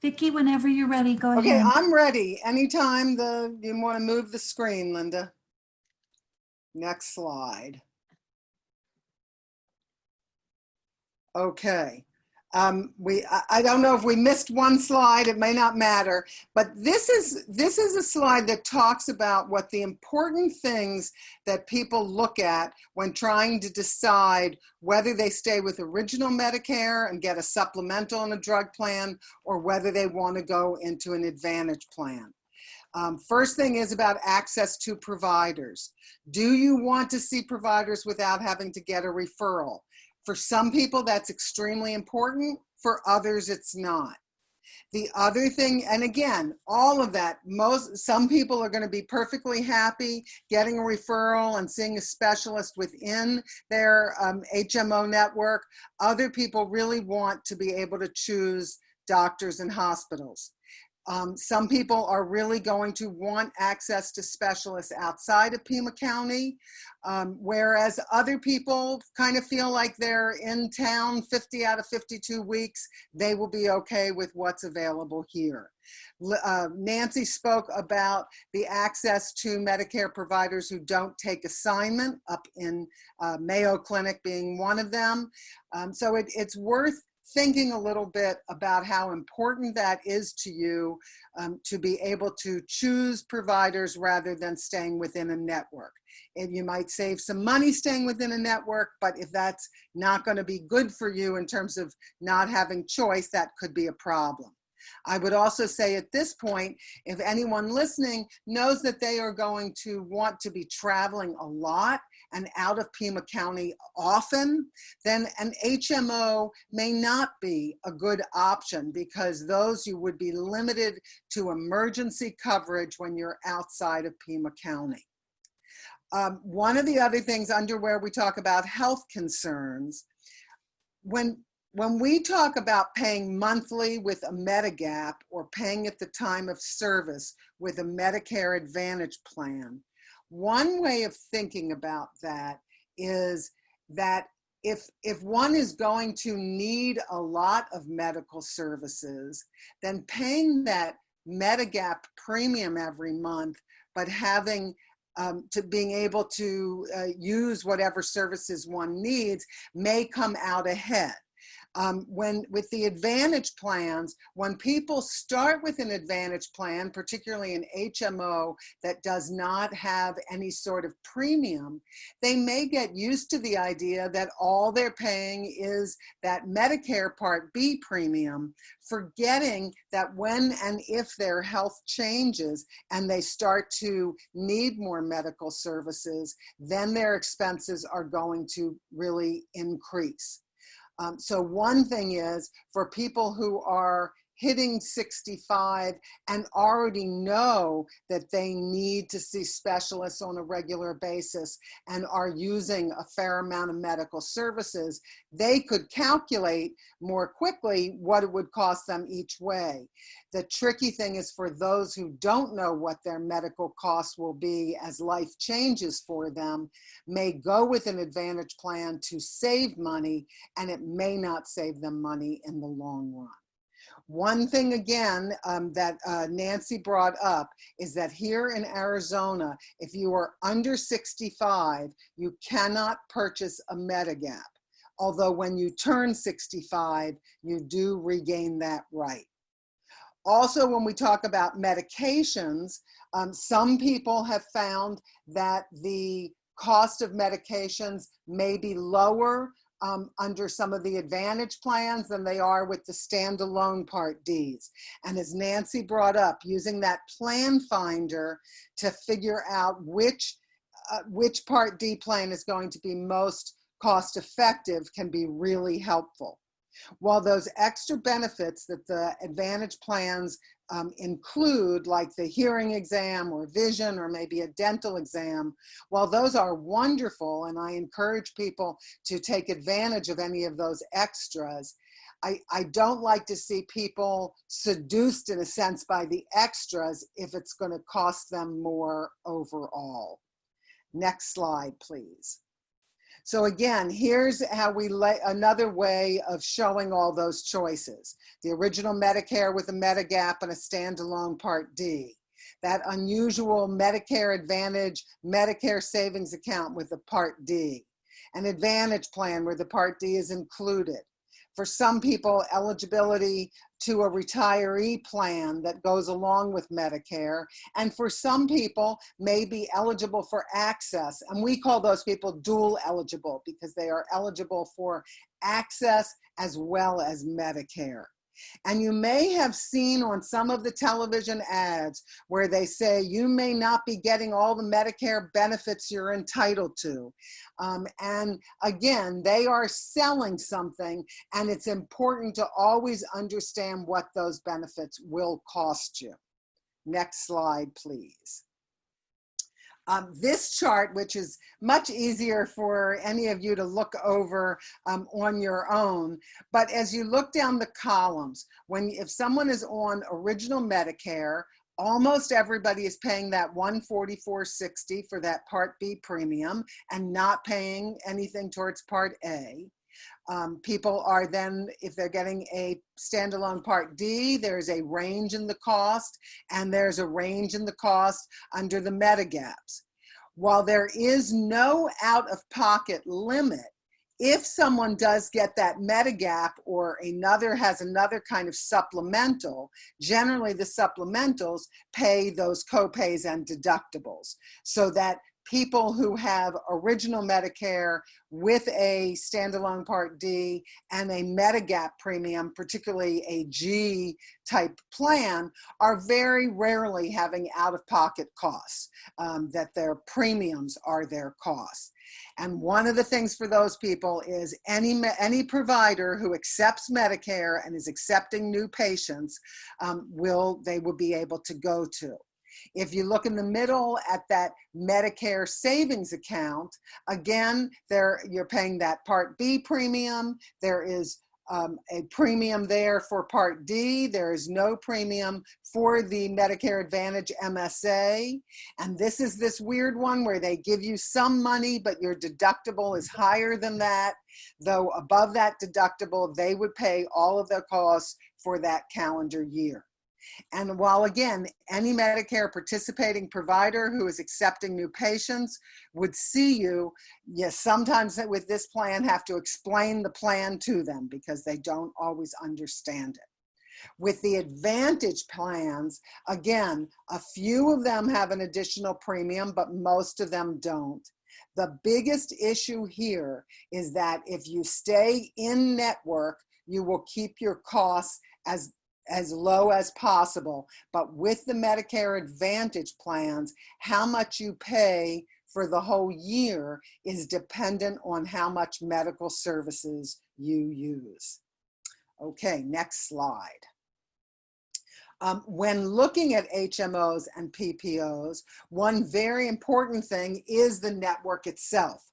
Vicki, whenever you're ready, go Okay, ahead. I'm ready. Anytime you want to move the screen, Linda. Next slide. Okay. I don't know if we missed one slide, it may not matter, but this is a slide that talks about what the important things that people look at when trying to decide whether they stay with original Medicare and get a supplemental and a drug plan, or whether they want to go into an Advantage plan. First thing is about access to providers. Do you want to see providers without having to get a referral? For some people, that's extremely important. For others, it's not. The other thing, and again, all of that, some people are going to be perfectly happy getting a referral and seeing a specialist within their HMO network. Other people really want to be able to choose doctors and hospitals. Some people are really going to want access to specialists outside of Pima County, whereas other people kind of feel like they're in town 50 out of 52 weeks. They will be okay with what's available here. Nancy spoke about the access to Medicare providers who don't take assignment, up in Mayo Clinic being one of them. So it's worth thinking a little bit about how important that is to you, to be able to choose providers rather than staying within a network. And you might save some money staying within a network, but if that's not going to be good for you in terms of not having choice, that could be a problem. I would also say at this point, if anyone listening knows that they are going to want to be traveling a lot and out of Pima County often, then an HMO may not be a good option, because those you would be limited to emergency coverage when you're outside of Pima County. One of the other things under where we talk about health concerns, when when we talk about paying monthly with a Medigap or paying at the time of service with a Medicare Advantage plan, one way of thinking about that is that if one is going to need a lot of medical services, then paying that Medigap premium every month, but having to being able to use whatever services one needs may come out ahead. With the Advantage plans, when people start with an Advantage plan, particularly an HMO that does not have any sort of premium, they may get used to the idea that all they're paying is that Medicare Part B premium, forgetting that when and if their health changes and they start to need more medical services, then their expenses are going to really increase. So one thing is for people who are hitting 65 and already know that they need to see specialists on a regular basis and are using a fair amount of medical services, they could calculate more quickly what it would cost them each way. The tricky thing is for those who don't know what their medical costs will be as life changes for them, may go with an Advantage plan to save money, and it may not save them money in the long run. One thing again that Nancy brought up is that here in Arizona, if you are under 65, you cannot purchase a Medigap. Although when you turn 65, you do regain that right. Also, when we talk about medications, some people have found that the cost of medications may be lower under some of the Advantage plans than they are with the standalone Part Ds. And as Nancy brought up, using that plan finder to figure out which Part D plan is going to be most cost effective can be really helpful. While those extra benefits that the Advantage plans include, like the hearing exam or vision or maybe a dental exam, while those are wonderful, and I encourage people to take advantage of any of those extras, I don't like to see people seduced in a sense by the extras if it's going to cost them more overall. Next slide, please. So again, here's how we another way of showing all those choices. The original Medicare with a Medigap and a standalone Part D. That unusual Medicare Advantage, Medicare savings account with a Part D. An Advantage plan where the Part D is included. For some people, eligibility to a retiree plan that goes along with Medicare. And for some people, may be eligible for access. And we call those people dual eligible because they are eligible for access as well as Medicare. And you may have seen on some of the television ads where they say you may not be getting all the Medicare benefits you're entitled to. And again, they are selling something, and it's important to always understand what those benefits will cost you. Next slide, please. This chart, which is much easier for any of you to look over on your own, but as you look down the columns, if someone is on original Medicare, almost everybody is paying that $144.60 for that Part B premium and not paying anything towards Part A. People are then, if they're getting a standalone Part D, there's a range in the cost, and there's a range in the cost under the Medigaps. While there is no out-of-pocket limit, if someone does get that Medigap or has another kind of supplemental, generally the supplementals pay those copays and deductibles, so that people who have original Medicare with a standalone Part D and a Medigap premium, particularly a G type plan, are very rarely having out-of-pocket costs, that their premiums are their costs. And one of the things for those people is any provider who accepts Medicare and is accepting new patients, they will be able to go to. If you look in the middle at that Medicare savings account, again, you're paying that Part B premium. There is a premium there for Part D. There is no premium for the Medicare Advantage MSA. And this is this weird one where they give you some money, but your deductible is higher than that. Though above that deductible, they would pay all of their costs for that calendar year. And while, again, any Medicare participating provider who is accepting new patients would see you, you sometimes with this plan have to explain the plan to them because they don't always understand it. With the Advantage plans, again, a few of them have an additional premium, but most of them don't. The biggest issue here is that if you stay in network, you will keep your costs as low as possible. But with the Medicare Advantage plans, how much you pay for the whole year is dependent on how much medical services you use. Okay, next slide. When looking at HMOs and PPOs, one very important thing is the network itself.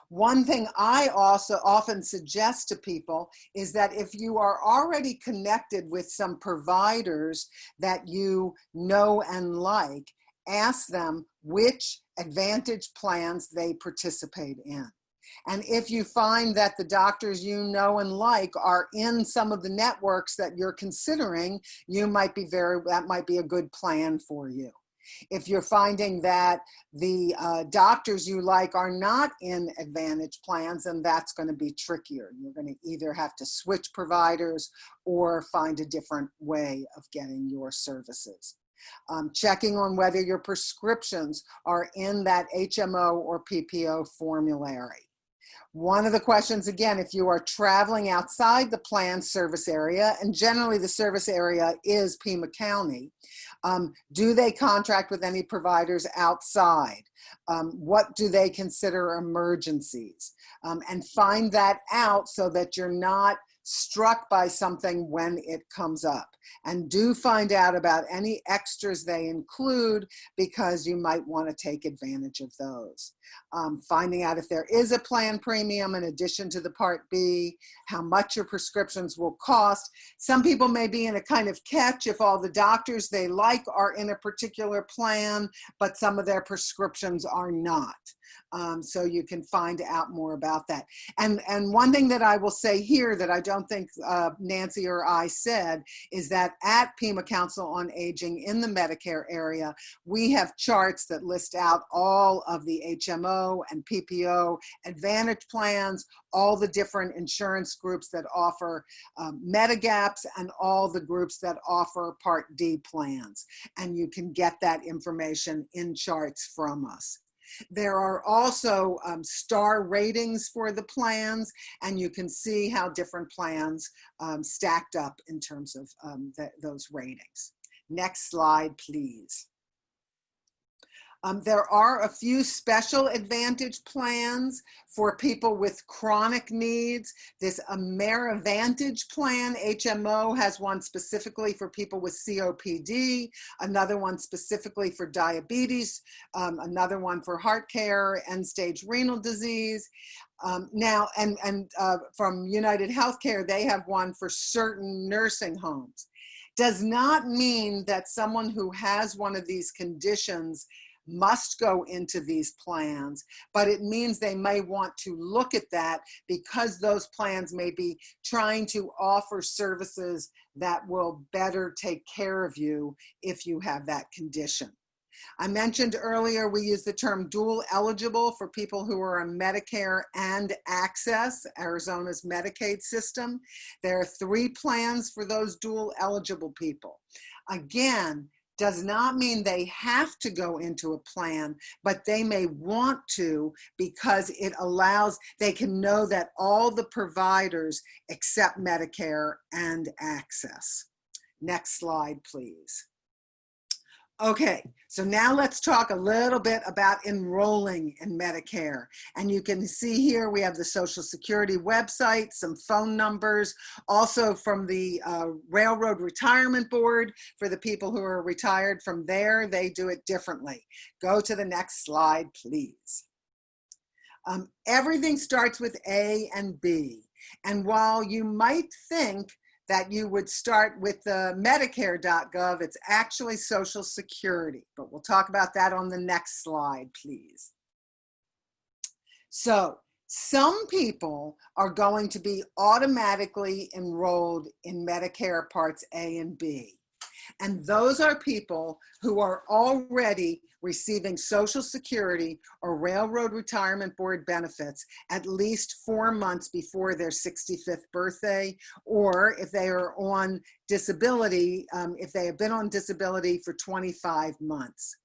One thing I also often suggest to people is that if you are already connected with some providers that you know and like, ask them which Advantage plans they participate in. And if you find that the doctors you know and like are in some of the networks that you're considering, that might be a good plan for you. If you're finding that the doctors you like are not in Advantage plans, then that's going to be trickier. You're going to either have to switch providers or find a different way of getting your services. Checking on whether your prescriptions are in that HMO or PPO formulary. One of the questions, again, if you are traveling outside the plan service area, and generally the service area is Pima County, do they contract with any providers outside? What do they consider emergencies? And find that out so that you're not struck by something when it comes up. And do find out about any extras they include because you might want to take advantage of those. Finding out if there is a plan premium in addition to the Part B, how much your prescriptions will cost. Some people may be in a kind of catch if all the doctors they like are in a particular plan, but some of their prescriptions are not. So you can find out more about that. And one thing that I will say here that I don't think Nancy or I said is that at Pima Council on Aging in the Medicare area, we have charts that list out all of the HMO and PPO Advantage plans, all the different insurance groups that offer Medigaps, and all the groups that offer Part D plans. And you can get that information in charts from us. There are also star ratings for the plans, and you can see how different plans stacked up in terms of those ratings. Next slide, please. There are a few special Advantage plans for people with chronic needs. This AmeriVantage plan, HMO, has one specifically for people with COPD, another one specifically for diabetes, another one for heart care, end-stage renal disease. Now, from United Healthcare, they have one for certain nursing homes. Does not mean that someone who has one of these conditions must go into these plans, but it means they may want to look at that because those plans may be trying to offer services that will better take care of you if you have that condition. I mentioned earlier we use the term dual eligible for people who are on Medicare and Access, Arizona's Medicaid system. There are 3 plans for those dual eligible people. Again, does not mean they have to go into a plan, but they may want to because it allows, they can know that all the providers accept Medicare and Access. Next slide, please. Okay, so now let's talk a little bit about enrolling in Medicare. And you can see here we have the Social Security website, some phone numbers, also from the Railroad Retirement Board for the people who are retired from there. They do it differently. Go to the next slide, please. Everything starts with A and B. And while you might think that you would start with the Medicare.gov, it's actually Social Security, but we'll talk about that on the next slide, please. So some people are going to be automatically enrolled in Medicare Parts A and B. And those are people who are already receiving Social Security or Railroad Retirement Board benefits at least 4 months before their 65th birthday, or if they are on disability, if they have been on disability for 25 months.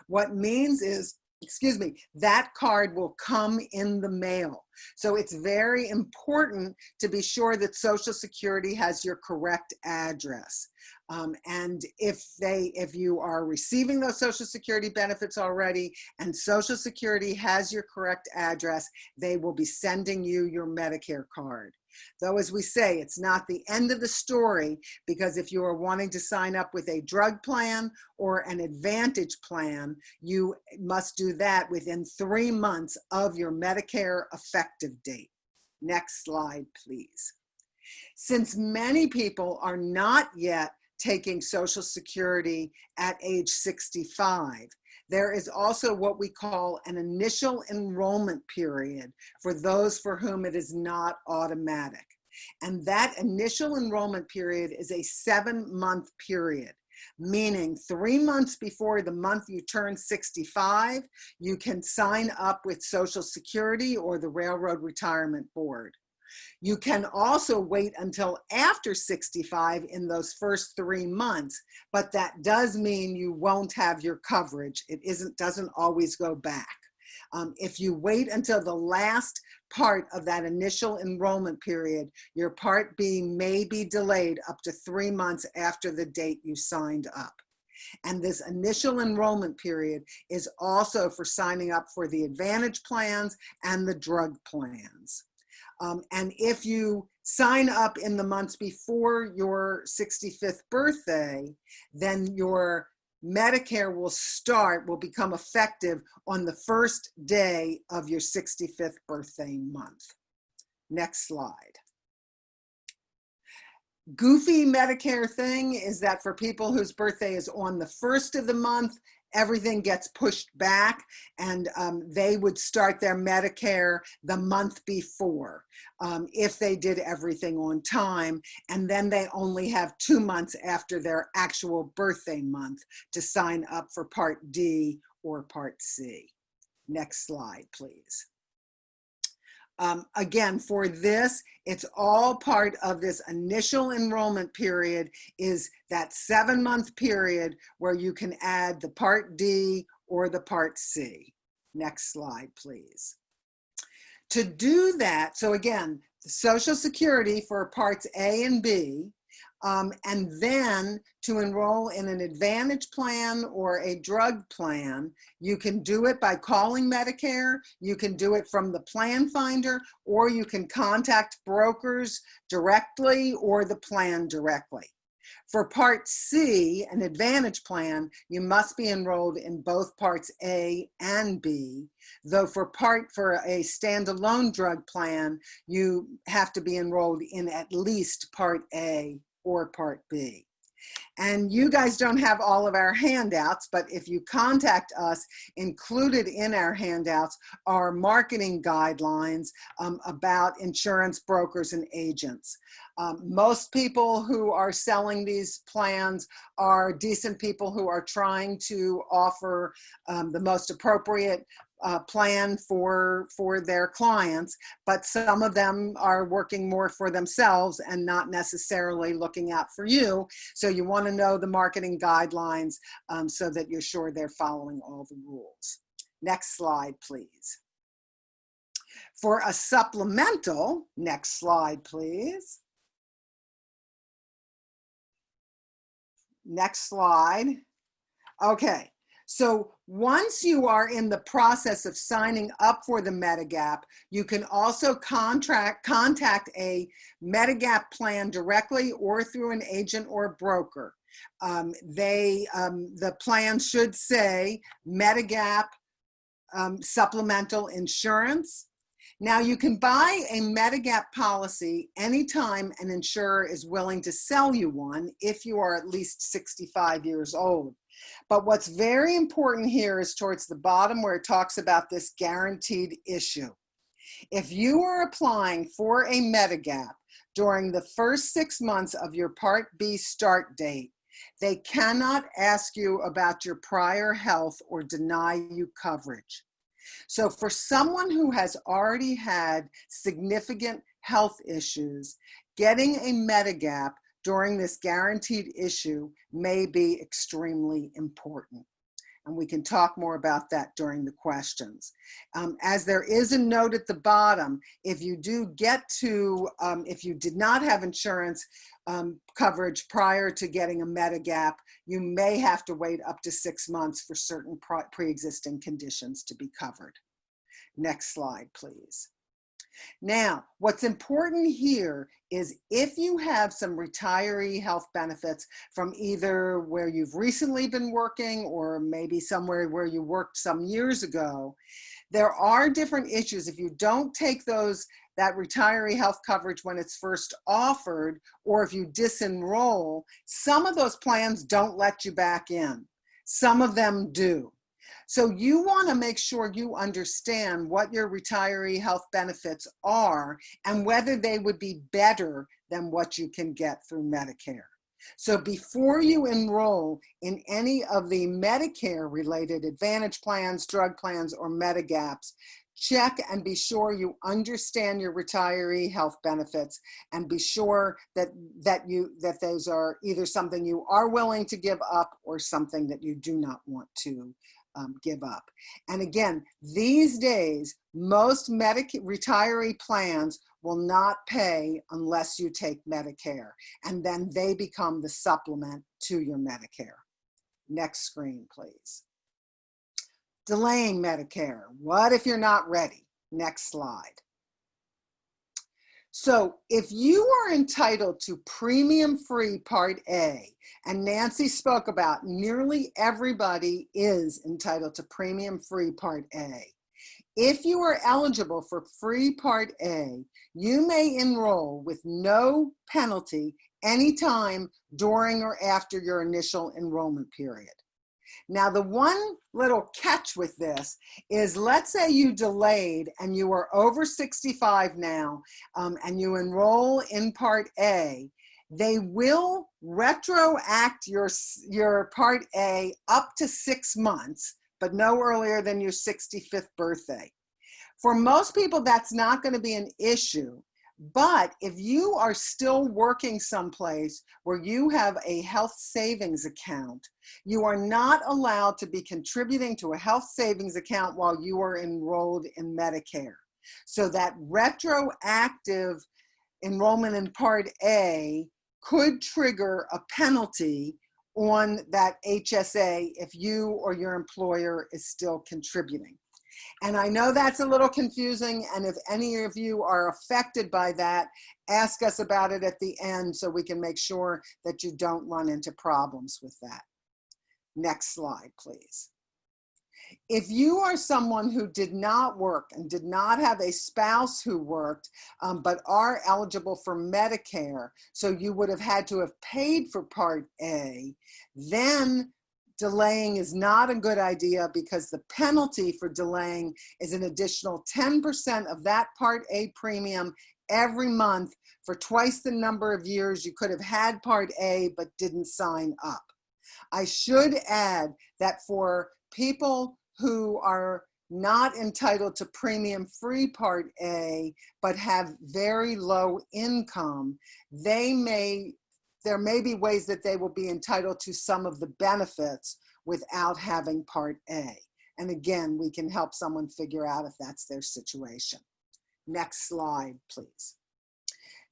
What means is, excuse me, that card will come in the mail. So it's very important to be sure that Social Security has your correct address. And if you are receiving those Social Security benefits already and Social Security has your correct address, they will be sending you your Medicare card. Though, as we say, it's not the end of the story, because if you are wanting to sign up with a drug plan or an Advantage plan, you must do that within 3 months of your Medicare effective date. Next slide, please. Since many people are not yet taking Social Security at age 65, there is also what we call an initial enrollment period for those for whom it is not automatic. And that initial enrollment period is a 7-month period, meaning 3 months before the month you turn 65, you can sign up with Social Security or the Railroad Retirement Board. You can also wait until after 65 in those first 3 months, but that does mean you won't have your coverage. It doesn't always go back. If you wait until the last part of that initial enrollment period, your Part B may be delayed up to 3 months after the date you signed up. And this initial enrollment period is also for signing up for the Advantage plans and the drug plans. And if you sign up in the months before your 65th birthday, then your Medicare will become effective on the first day of your 65th birthday month. Next slide. Goofy Medicare thing is that for people whose birthday is on the first of the month, everything gets pushed back, and they would start their Medicare the month before if they did everything on time, and then they only have 2 months after their actual birthday month to sign up for Part D or Part C. Next slide, please. Again, for this, it's all part of this initial enrollment period, is that 7-month period where you can add the Part D or the Part C. Next slide, please. To do that, so again, the Social Security for Parts A and B, and then to enroll in an Advantage plan or a drug plan, you can do it by calling Medicare, you can do it from the plan finder, or you can contact brokers directly or the plan directly. For Part C, an Advantage plan, you must be enrolled in both Parts A and B, though for a standalone drug plan, you have to be enrolled in at least Part A or Part B. And you guys don't have all of our handouts, but if you contact us, included in our handouts are marketing guidelines about insurance brokers and agents. Most people who are selling these plans are decent people who are trying to offer the most appropriate plan for their clients, but some of them are working more for themselves and not necessarily looking out for you. So you want to know the marketing guidelines so that you're sure they're following all the rules. Next slide, please. For a supplemental, next slide, please. Next slide. Okay. So once you are in the process of signing up for the Medigap, you can also contact a Medigap plan directly or through an agent or broker. The plan should say Medigap supplemental insurance. Now, you can buy a Medigap policy anytime an insurer is willing to sell you one if you are at least 65 years old. But what's very important here is towards the bottom where it talks about this guaranteed issue. If you are applying for a Medigap during the first 6 months of your Part B start date, they cannot ask you about your prior health or deny you coverage. So for someone who has already had significant health issues, getting a Medigap during this guaranteed issue may be extremely important. And we can talk more about that during the questions. As there is a note at the bottom, if you do get to, if you did not have insurance coverage prior to getting a Medigap, you may have to wait up to 6 months for certain pre-existing conditions to be covered. Next slide, please. Now, what's important here is if you have some retiree health benefits from either where you've recently been working or maybe somewhere where you worked some years ago, there are different issues. If you don't take that retiree health coverage when it's first offered, or if you disenroll, some of those plans don't let you back in. Some of them do. So you want to make sure you understand what your retiree health benefits are and whether they would be better than what you can get through Medicare. So before you enroll in any of the Medicare related Advantage plans, drug plans, or Medigaps, check and be sure you understand your retiree health benefits and be sure that those are either something you are willing to give up or something that you do not want to give up. And again, these days, most retiree plans will not pay unless you take Medicare, and then they become the supplement to your Medicare. Next screen, please. Delaying Medicare. What if you're not ready? Next slide. So if you are entitled to premium-free Part A, and Nancy spoke about nearly everybody is entitled to premium-free Part A. If you are eligible for free Part A, you may enroll with no penalty anytime during or after your initial enrollment period. Now, the one little catch with this is, let's say you delayed and you are over 65 now and you enroll in Part A, they will retroact your Part A up to 6 months, but no earlier than your 65th birthday. For most people, that's not going to be an issue. But if you are still working someplace where you have a health savings account, you are not allowed to be contributing to a health savings account while you are enrolled in Medicare. So that retroactive enrollment in Part A could trigger a penalty on that HSA if you or your employer is still contributing. And I know that's a little confusing, and if any of you are affected by that, ask us about it at the end so we can make sure that you don't run into problems with that. Next slide, please. If you are someone who did not work and did not have a spouse who worked, but are eligible for Medicare, so you would have had to have paid for Part A, then delaying is not a good idea because the penalty for delaying is an additional 10% of that Part A premium every month for twice the number of years you could have had Part A but didn't sign up. I should add that for people who are not entitled to premium-free Part A but have very low income, there may be ways that they will be entitled to some of the benefits without having Part A. And again, we can help someone figure out if that's their situation. Next slide, please.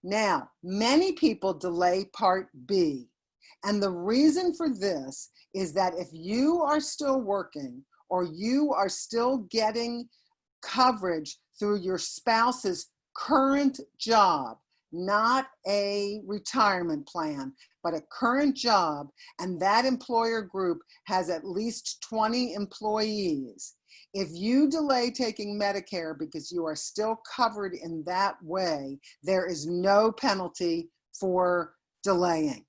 Now, many people delay Part B. And the reason for this is that if you are still working or you are still getting coverage through your spouse's current job, not a retirement plan, but a current job, and that employer group has at least 20 employees, If you delay taking Medicare because you are still covered in that way, there is no penalty for delaying.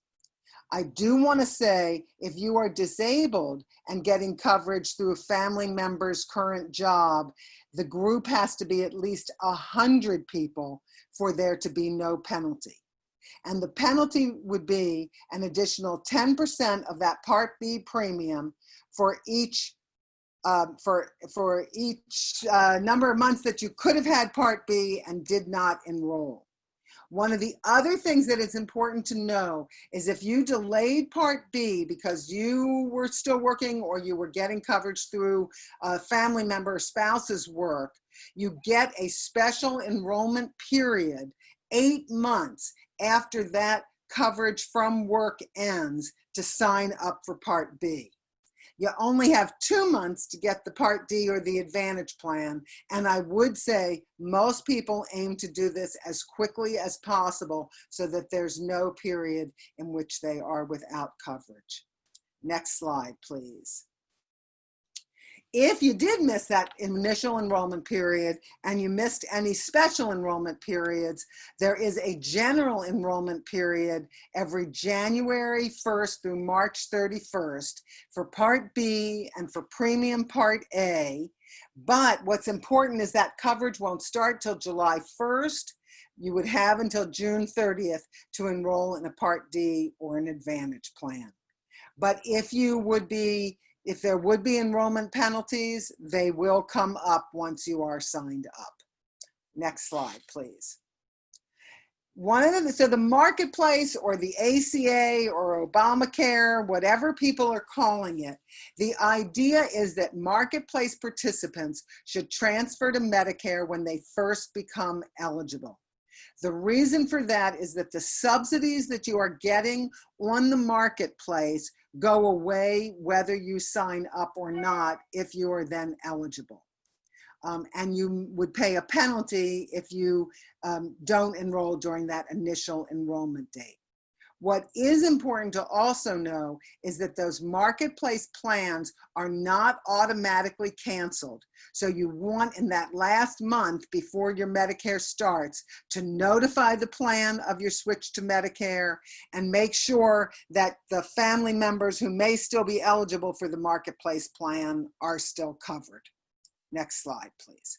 I do want to say, if you are disabled and getting coverage through a family member's current job, the group has to be at least 100 people for there to be no penalty. And the penalty would be an additional 10% of that Part B premium for each number of months that you could have had Part B and did not enroll. One of the other things that it's important to know is if you delayed Part B because you were still working or you were getting coverage through a family member or spouse's work, you get a special enrollment period 8 months after that coverage from work ends to sign up for Part B. You only have 2 months to get the Part D or the Advantage plan. And I would say most people aim to do this as quickly as possible so that there's no period in which they are without coverage. Next slide, please. If you did miss that initial enrollment period and you missed any special enrollment periods, there is a general enrollment period every January 1st through March 31st for Part B and for Premium Part A. But what's important is that coverage won't start till July 1st. You would have until June 30th to enroll in a Part D or an Advantage plan. But if there would be enrollment penalties, they will come up once you are signed up. Next slide, please. So the marketplace or the ACA or Obamacare, whatever people are calling it, the idea is that marketplace participants should transfer to Medicare when they first become eligible. The reason for that is that the subsidies that you are getting on the marketplace go away whether you sign up or not if you are then eligible. And you would pay a penalty if you don't enroll during that initial enrollment date. What is important to also know is that those marketplace plans are not automatically canceled. So you want in that last month before your Medicare starts to notify the plan of your switch to Medicare and make sure that the family members who may still be eligible for the marketplace plan are still covered. Next slide, please.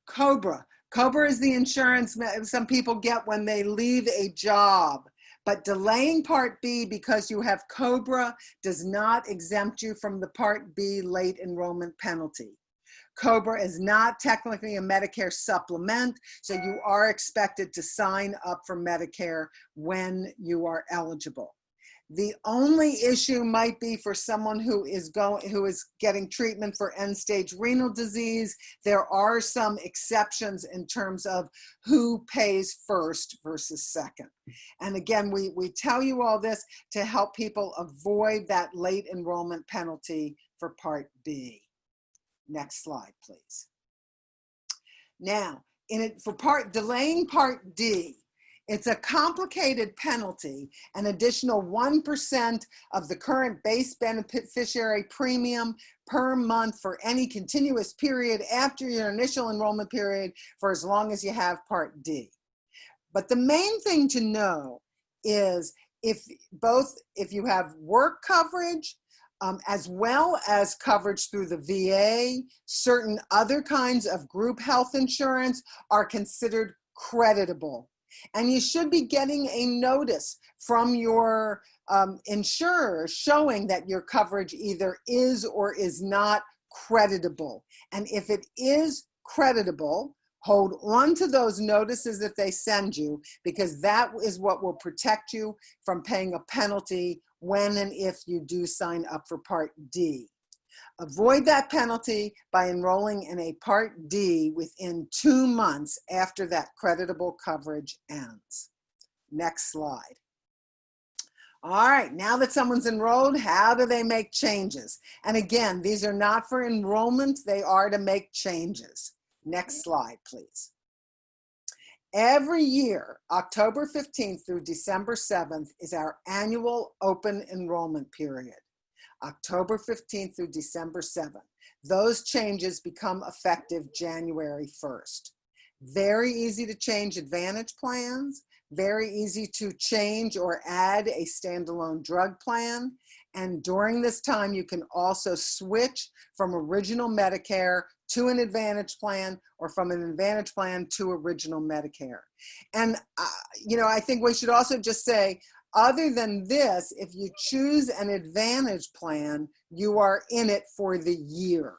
COBRA. COBRA is the insurance some people get when they leave a job, but delaying Part B because you have COBRA does not exempt you from the Part B late enrollment penalty. COBRA is not technically a Medicare supplement, so you are expected to sign up for Medicare when you are eligible. The only issue might be for someone who is getting treatment for end-stage renal disease. There are some exceptions in terms of who pays first versus second. And again, we tell you all this to help people avoid that late enrollment penalty for Part B. Next slide, please. Now, delaying Part D, it's a complicated penalty, an additional 1% of the current base beneficiary premium per month for any continuous period after your initial enrollment period for as long as you have Part D. But the main thing to know is if you have work coverage, as well as coverage through the VA, certain other kinds of group health insurance are considered creditable. And you should be getting a notice from your insurer showing that your coverage either is or is not creditable. And if it is creditable, hold on to those notices that they send you, because that is what will protect you from paying a penalty when and if you do sign up for Part D. Avoid that penalty by enrolling in a Part D within 2 months after that creditable coverage ends. Next slide. All right, now that someone's enrolled, how do they make changes? And again, these are not for enrollment, they are to make changes. Next slide, please. Every year, October 15th through December 7th is our annual open enrollment period. October 15th through December 7th. Those changes become effective January 1st. Very easy to change Advantage plans, very easy to change or add a standalone drug plan. And during this time, you can also switch from original Medicare to an Advantage plan or from an Advantage plan to original Medicare. And, I think we should also just say, other than this, if you choose an Advantage plan, you are in it for the year.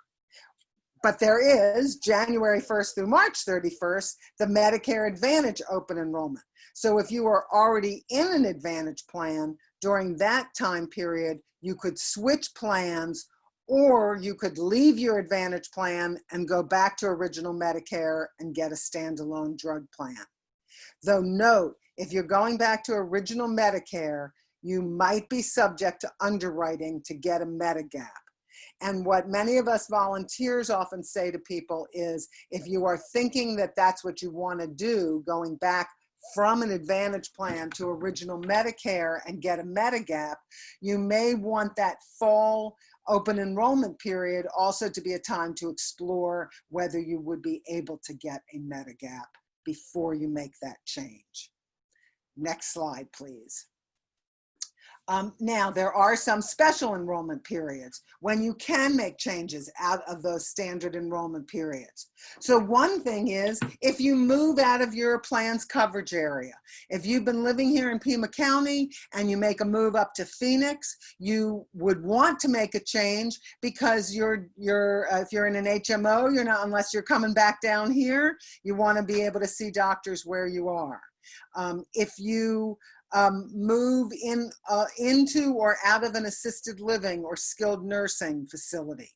But there is January 1st through March 31st, the Medicare Advantage open enrollment. So if you are already in an Advantage plan during that time period, you could switch plans, or you could leave your Advantage plan and go back to original Medicare and get a standalone drug plan. Though note, if you're going back to original Medicare, you might be subject to underwriting to get a Medigap. And what many of us volunteers often say to people is, if you are thinking that that's what you want to do, going back from an Advantage plan to original Medicare and get a Medigap, you may want that fall open enrollment period also to be a time to explore whether you would be able to get a Medigap before you make that change. Next slide, please. Now, there are some special enrollment periods when you can make changes out of those standard enrollment periods. So one thing is, if you move out of your plan's coverage area, if you've been living here in Pima County and you make a move up to Phoenix, you would want to make a change because if you're in an HMO, you're not, unless you're coming back down here, you want to be able to see doctors where you are. If you move into or out of an assisted living or skilled nursing facility.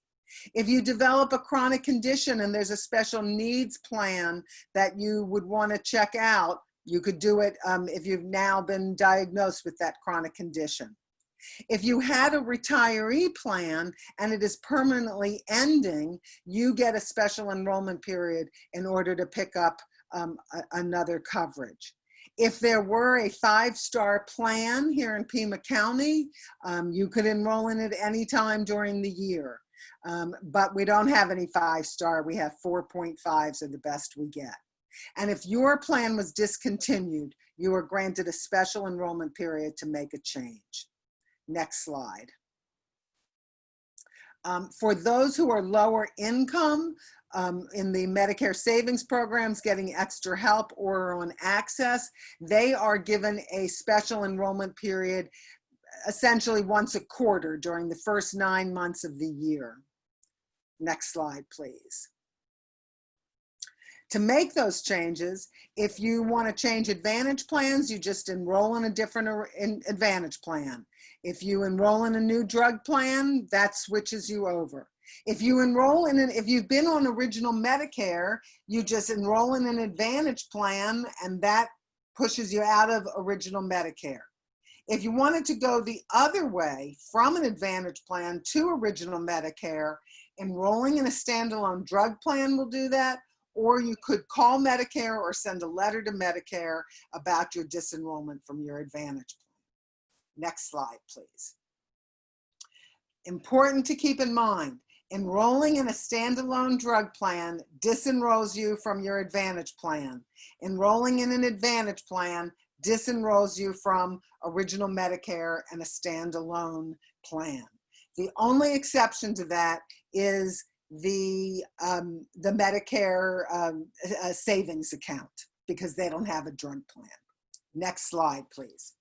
If you develop a chronic condition and there's a special needs plan that you would want to check out, you could do it if you've now been diagnosed with that chronic condition. If you had a retiree plan and it is permanently ending, you get a special enrollment period in order to pick up another coverage. If there were a 5-star plan here in Pima County, you could enroll in it anytime during the year. But we don't have any 5-star. We have 4.5s are the best we get. And if your plan was discontinued, you are granted a special enrollment period to make a change. Next slide. For those who are lower income, in the Medicare savings programs, getting extra help or on access, they are given a special enrollment period essentially once a quarter during the first 9 months of the year. Next slide, please. To make those changes, if you want to change Advantage plans, you just enroll in a different Advantage plan. If you enroll in a new drug plan, that switches you over. If you enroll in if you've been on original Medicare, you just enroll in an Advantage plan and that pushes you out of original Medicare. If you wanted to go the other way from an Advantage plan to original Medicare, enrolling in a standalone drug plan will do that, or you could call Medicare or send a letter to Medicare about your disenrollment from your Advantage plan. Next slide, please. Important to keep in mind, enrolling in a standalone drug plan disenrolls you from your Advantage plan. Enrolling in an Advantage plan disenrolls you from original Medicare and a standalone plan. The only exception to that is the Medicare savings account, because they don't have a drug plan. Next slide, please.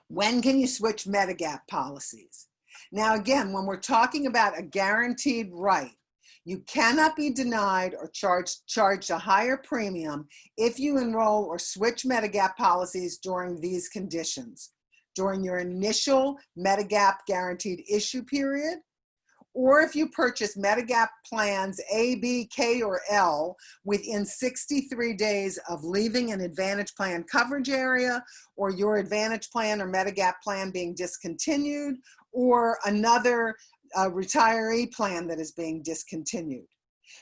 When can you switch Medigap policies? Now, again, when we're talking about a guaranteed right, you cannot be denied or charged a higher premium if you enroll or switch Medigap policies during these conditions: during your initial Medigap guaranteed issue period, or if you purchase Medigap plans A, B, K, or L within 63 days of leaving an Advantage plan coverage area, or your Advantage plan or Medigap plan being discontinued, or another retiree plan that is being discontinued.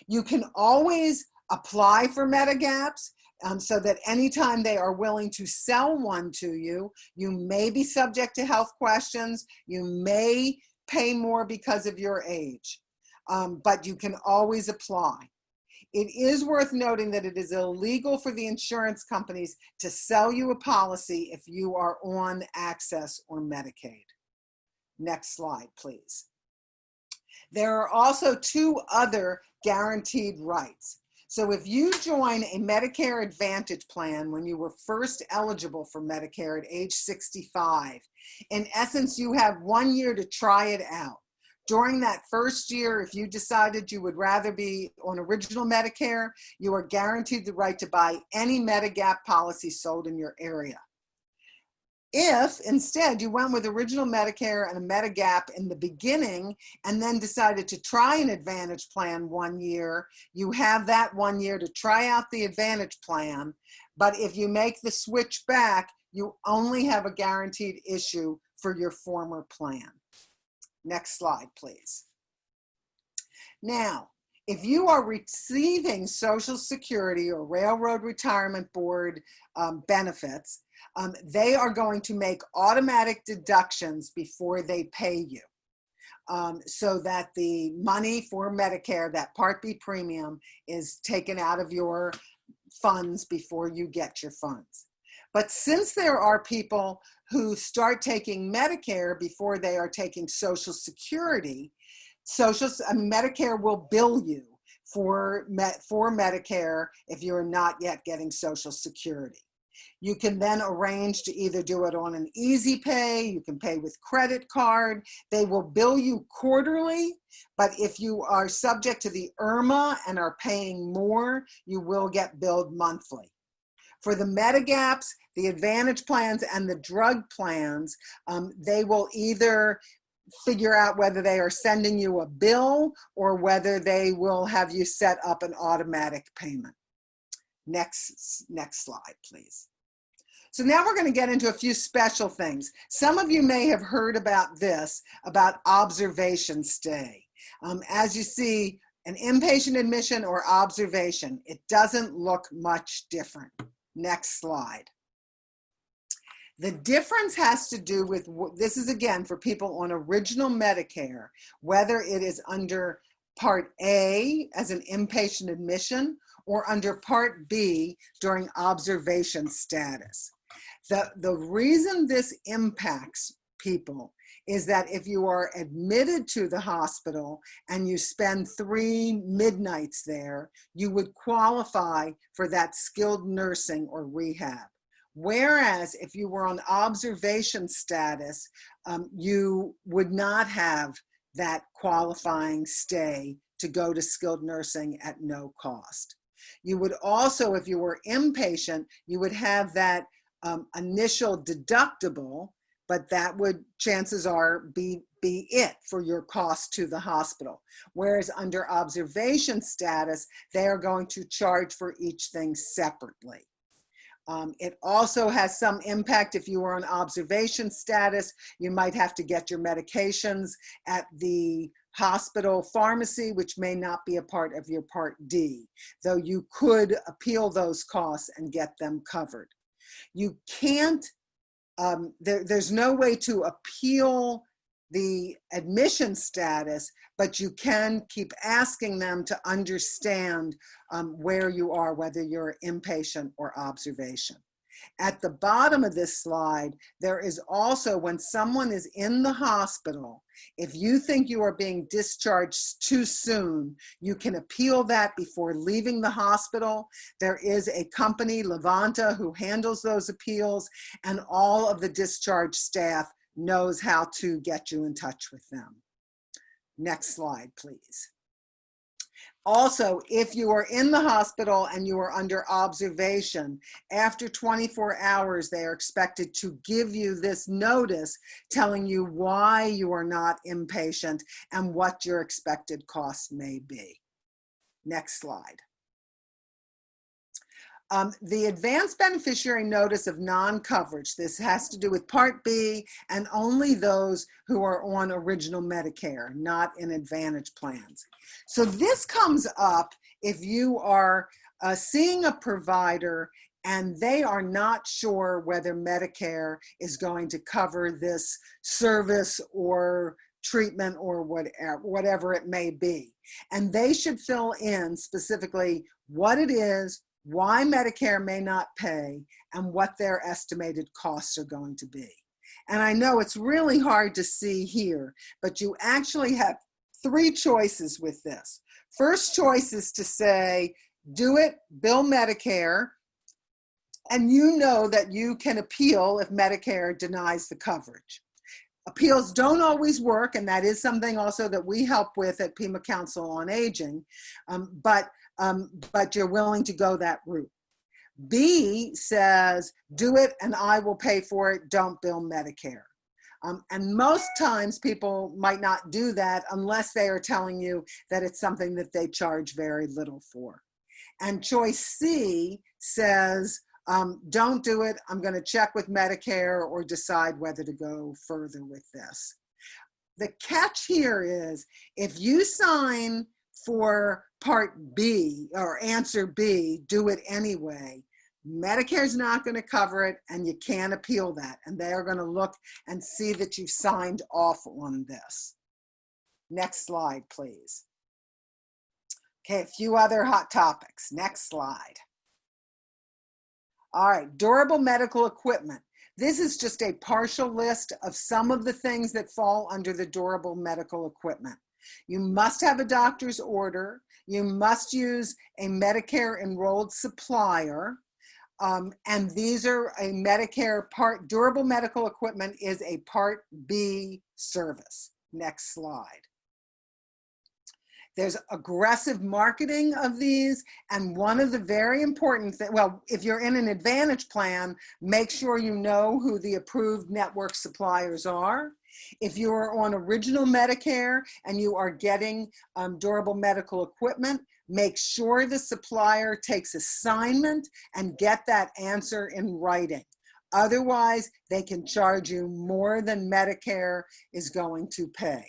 You can always apply for Medigaps so that anytime they are willing to sell one to you, you may be subject to health questions, you may pay more because of your age, but you can always apply. It is worth noting that it is illegal for the insurance companies to sell you a policy if you are on Access or Medicaid. Next slide, please. There are also 2 other guaranteed rights. So if you join a Medicare Advantage plan when you were first eligible for Medicare at age 65, in essence, you have 1 year to try it out. During that first year, if you decided you would rather be on original Medicare, you are guaranteed the right to buy any Medigap policy sold in your area. If instead you went with original Medicare and a Medigap in the beginning and then decided to try an Advantage plan 1 year, you have that 1 year to try out the Advantage plan. But if you make the switch back, you only have a guaranteed issue for your former plan. Next slide, please. Now, if you are receiving Social Security or Railroad Retirement Board benefits, they are going to make automatic deductions before they pay you, so that the money for Medicare, that Part B premium, is taken out of your funds before you get your funds. But since there are people who start taking Medicare before they are taking Social Security, Medicare will bill you for Medicare if you're not yet getting Social Security. You can then arrange to either do it on an easy pay, you can pay with credit card. They will bill you quarterly, but if you are subject to the IRMA and are paying more, you will get billed monthly. For the Medigaps, the Advantage plans, and the drug plans, they will either figure out whether they are sending you a bill or whether they will have you set up an automatic payment. Next slide, please. So now we're going to get into a few special things. Some of you may have heard about this, about observation stay. As you see, an inpatient admission or observation, it doesn't look much different. Next slide. The difference has to do with, this is again for people on original Medicare, whether it is under Part A as an inpatient admission or under Part B during observation status. The reason this impacts people is that if you are admitted to the hospital and you spend 3 midnights there, you would qualify for that skilled nursing or rehab. Whereas if you were on observation status, you would not have that qualifying stay to go to skilled nursing at no cost. You would also, if you were inpatient, you would have that initial deductible, but that would, chances are, be it for your cost to the hospital. Whereas under observation status, they are going to charge for each thing separately. It also has some impact if you are on observation status. You might have to get your medications at the hospital pharmacy, which may not be a part of your Part D, though you could appeal those costs and get them covered. You can't, there's no way to appeal the admission status, but you can keep asking them to understand where you are, whether you're inpatient or observation. At the bottom of this slide, there is also, when someone is in the hospital, if you think you are being discharged too soon, you can appeal that before leaving the hospital. There is a company, Levanta, who handles those appeals, and all of the discharge staff knows how to get you in touch with them. Next slide, please. Also, if you are in the hospital and you are under observation, after 24 hours, they are expected to give you this notice telling you why you are not inpatient and what your expected costs may be. Next slide. The advanced beneficiary notice of non-coverage, this has to do with Part B and only those who are on original Medicare, not in Advantage plans. So this comes up if you are seeing a provider and they are not sure whether Medicare is going to cover this service or treatment or whatever it may be. And they should fill in specifically what it is, why Medicare may not pay, and what their estimated costs are going to be. And I know it's really hard to see here, but you actually have 3 choices with this. First choice is to say, do it, bill Medicare, and you know that you can appeal if Medicare denies the coverage. Appeals don't always work, and that is something also that we help with at Pima Council on Aging, but you're willing to go that route. B says, do it and I will pay for it, don't bill Medicare. And most times people might not do that unless they are telling you that it's something that they charge very little for. And choice C says, don't do it, I'm going to check with Medicare or decide whether to go further with this. The catch here is, if you sign for Part B or answer B, do it anyway, Medicare's not going to cover it and you can't appeal that. And they are going to look and see that you signed off on this. Next slide, please. Okay, a few other hot topics. Next slide. All right, durable medical equipment. This is just a partial list of some of the things that fall under the durable medical equipment. You must have a doctor's order. You must use a Medicare enrolled supplier. And these are a Medicare durable medical equipment is a Part B service. Next slide. There's aggressive marketing of these, and one of the very important things, well, if you're in an Advantage plan, make sure you know who the approved network suppliers are. If you're on Original Medicare and you are getting durable medical equipment, make sure the supplier takes assignment and get that answer in writing. Otherwise, they can charge you more than Medicare is going to pay.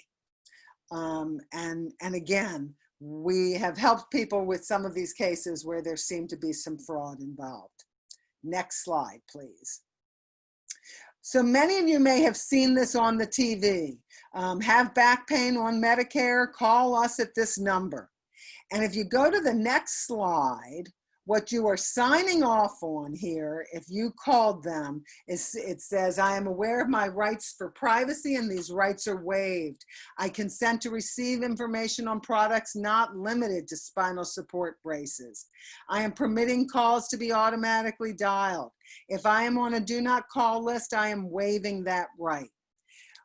And again, we have helped people with some of these cases where there seemed to be some fraud involved. Next slide, please. So many of you may have seen this on the TV. Have back pain on Medicare, call us at this number. And if you go to the next slide, what you are signing off on here, if you called them, is it says, I am aware of my rights for privacy and these rights are waived. I consent to receive information on products not limited to spinal support braces. I am permitting calls to be automatically dialed. If I am on a do not call list, I am waiving that right.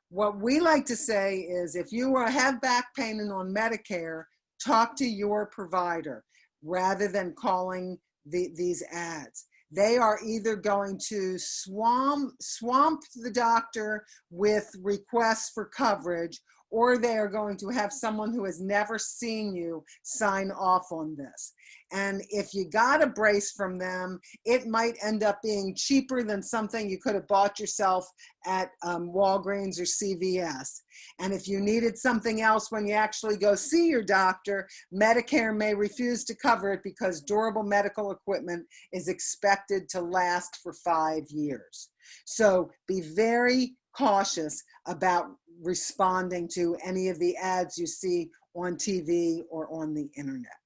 What we like to say is, if you have back pain and on Medicare, talk to your provider rather than calling these ads. They are either going to swamp the doctor with requests for coverage, or they are going to have someone who has never seen you sign off on this. And if you got a brace from them, it might end up being cheaper than something you could have bought yourself at Walgreens or CVS. And if you needed something else when you actually go see your doctor, Medicare may refuse to cover it because durable medical equipment is expected to last for 5 years. So be very cautious about responding to any of the ads you see on TV or on the internet.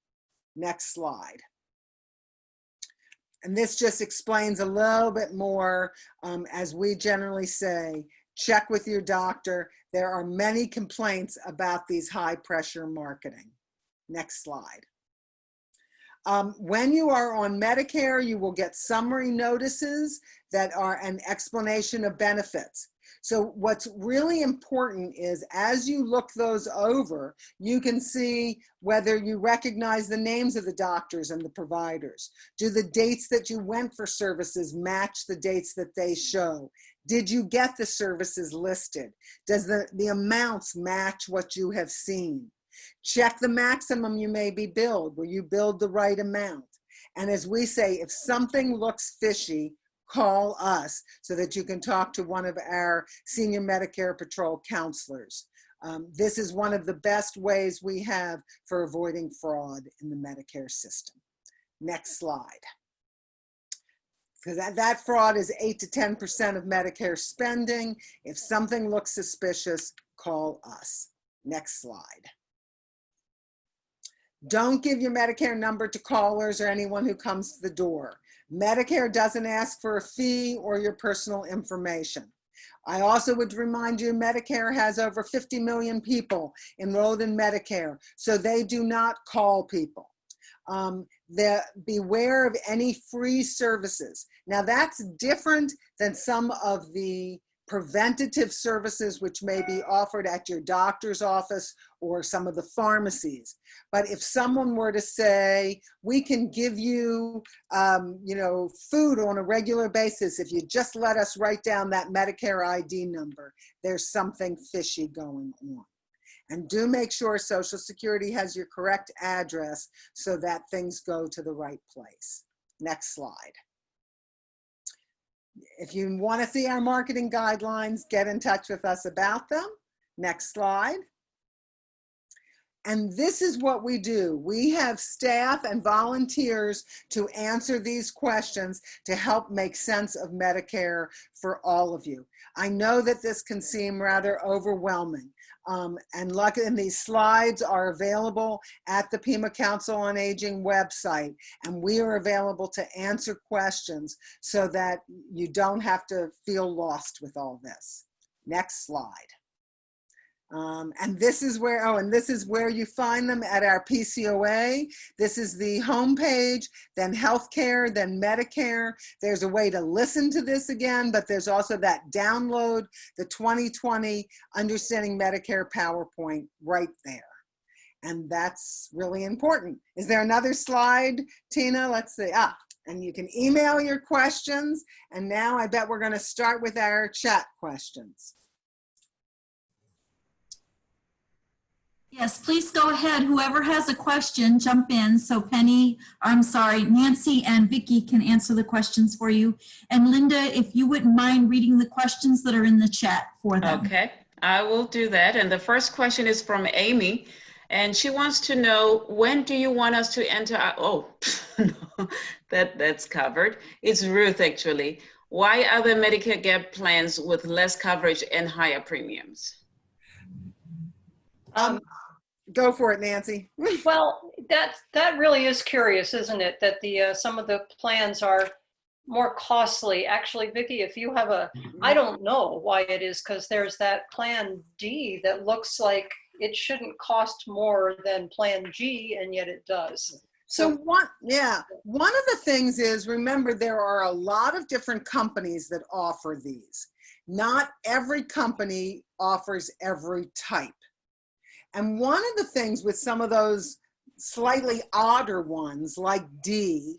Next slide. And this just explains a little bit more. As we generally say, check with your doctor. There are many complaints about these high pressure marketing. Next slide. When you are on Medicare, you will get summary notices that are an explanation of benefits. So what's really important is, as you look those over, you can see whether you recognize the names of the doctors and the providers. Do the dates that you went for services match the dates that they show? Did you get the services listed? Does the amounts match what you have seen? Check the maximum you may be billed. Will you build the right amount? And as we say, if something looks fishy, call us so that you can talk to one of our senior Medicare Patrol counselors. This is one of the best ways we have for avoiding fraud in the Medicare system. Next slide. because that fraud is 8 to 10% of Medicare spending. If something looks suspicious, call us. Next slide. Don't give your Medicare number to callers or anyone who comes to the door. Medicare doesn't ask for a fee or your personal information. I also would remind you, Medicare has over 50 million people enrolled in Medicare, so they do not call people. Beware of any free services. Now that's different than some of the preventative services which may be offered at your doctor's office or some of the pharmacies. But if someone were to say, we can give you, food on a regular basis if you just let us write down that Medicare ID number, there's something fishy going on. And do make sure Social Security has your correct address so that things go to the right place. Next slide. If you want to see our marketing guidelines, get in touch with us about them. Next slide. And this is what we do. We have staff and volunteers to answer these questions to help make sense of Medicare for all of you. I know that this can seem rather overwhelming. And these slides are available at the Pima Council on Aging website, and we are available to answer questions so that you don't have to feel lost with all this. Next slide. And this is where you find them at our PCOA. This is the homepage, then healthcare, then Medicare. There's a way to listen to this again, but there's also that download, the 2020 Understanding Medicare PowerPoint right there. And that's really important. Is there another slide, Tina? Let's see. And you can email your questions. And now I bet we're going to start with our chat questions. Yes, please go ahead. Whoever has a question, jump in. So Nancy and Vicki can answer the questions for you. And Linda, if you wouldn't mind reading the questions that are in the chat for them. Okay, I will do that. And the first question is from Amy. And she wants to know, when do you want us to enter no, that's covered. It's Ruth, actually. Why are there Medicare Gap plans with less coverage and higher premiums? Go for it, Nancy. Well, that really is curious, isn't it? That some of the plans are more costly. Actually, Vicki, if you have I don't know why it is, because there's that Plan D that looks like it shouldn't cost more than Plan G, and yet it does. So one of the things is, remember, there are a lot of different companies that offer these. Not every company offers every type. And one of the things with some of those slightly odder ones, like D,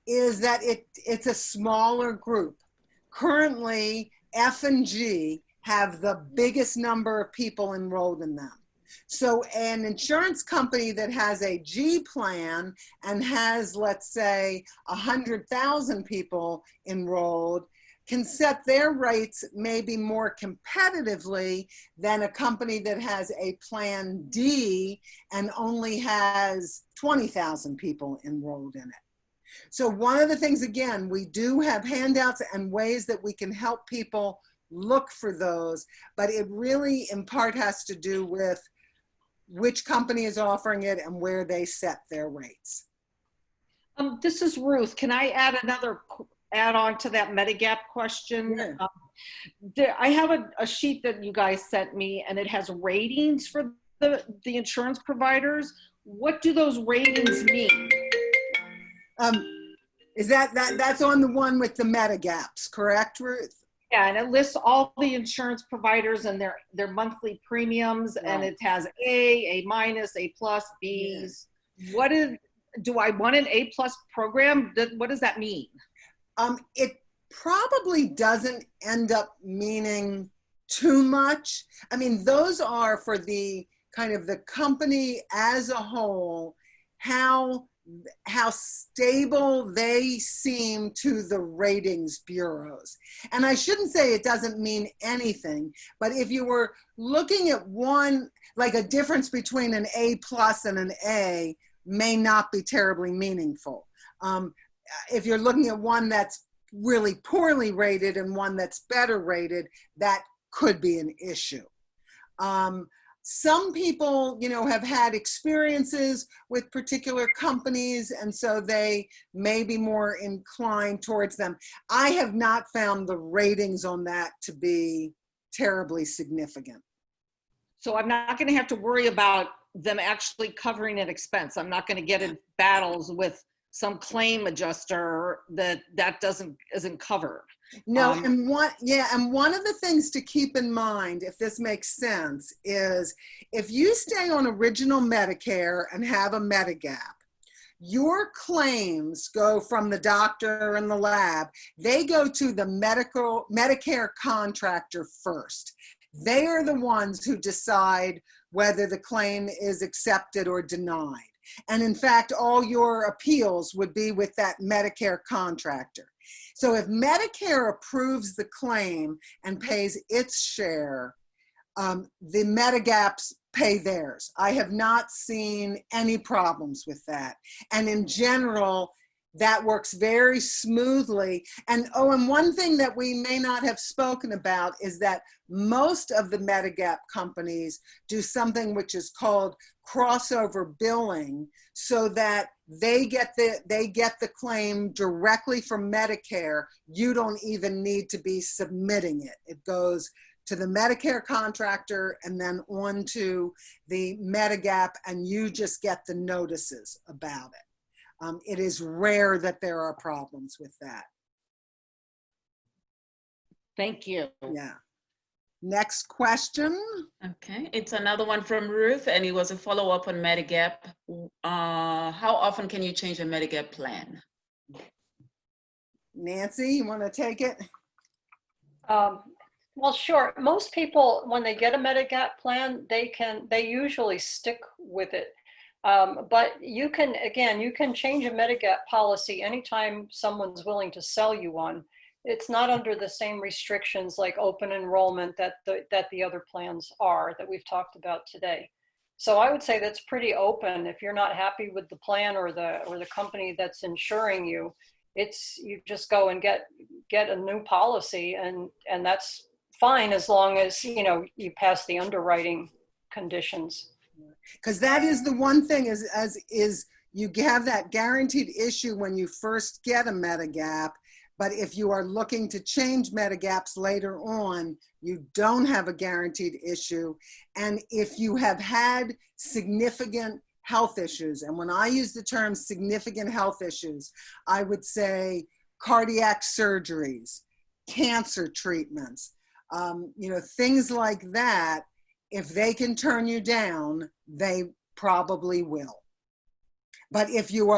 is that it's a smaller group. Currently, F and G have the biggest number of people enrolled in them. So an insurance company that has a G plan and has, let's say, 100,000 people enrolled can set their rates maybe more competitively than a company that has a Plan D and only has 20,000 people enrolled in it. So one of the things, again, we do have handouts and ways that we can help people look for those, but it really in part has to do with which company is offering it and where they set their rates. This is Ruth. Can I add another add-on to that Medigap question? Yeah. I have a sheet that you guys sent me, and it has ratings for the insurance providers. What do those ratings mean? Is that's on the one with the Medigaps, correct, Ruth? Yeah, and it lists all the insurance providers and their monthly premiums, and it has A minus, A plus, Bs. Yeah. Do I want an A plus program? What does that mean? It probably doesn't end up meaning too much. I mean, those are for the kind of the company as a whole, how stable they seem to the ratings bureaus. And I shouldn't say it doesn't mean anything, but if you were looking at one, like a difference between an A plus and an A may not be terribly meaningful. If you're looking at one that's really poorly rated and one that's better rated, that could be an issue. Some people, you know, have had experiences with particular companies, and so they may be more inclined towards them. I have not found the ratings on that to be terribly significant. So I'm not going to have to worry about them actually covering an expense. I'm not going to get in battles with some claim adjuster that isn't covered. No, and one of the things to keep in mind, if this makes sense, is if you stay on original Medicare and have a Medigap, your claims go from the doctor and the lab. They go to the Medicare contractor first. They are the ones who decide whether the claim is accepted or denied. And in fact, all your appeals would be with that Medicare contractor. So if Medicare approves the claim and pays its share, the Medigaps pay theirs. I have not seen any problems with that. And in general, that works very smoothly. And and one thing that we may not have spoken about is that most of the Medigap companies do something which is called crossover billing, so that they get the claim directly from Medicare. You don't even need to be submitting it. It goes to the Medicare contractor and then on to the Medigap, and you just get the notices about it. It is rare that there are problems with that. Thank you. Yeah. Next question. Okay, it's another one from Ruth, and it was a follow-up on Medigap. How often can you change a Medigap plan? Nancy, you want to take it? Well, sure. Most people, when they get a Medigap plan, they usually stick with it. But you can change a Medigap policy anytime someone's willing to sell you one. It's not under the same restrictions like open enrollment that the other plans are that we've talked about today. So I would say that's pretty open. If you're not happy with the plan or the company that's insuring you, you just go and get a new policy, and that's fine as long as you pass the underwriting conditions. Because that is the one thing is you have that guaranteed issue when you first get a Medigap, but if you are looking to change Medigaps later on, you don't have a guaranteed issue. And if you have had significant health issues, and when I use the term significant health issues, I would say cardiac surgeries, cancer treatments, things like that. If they can turn you down, they probably will. But if you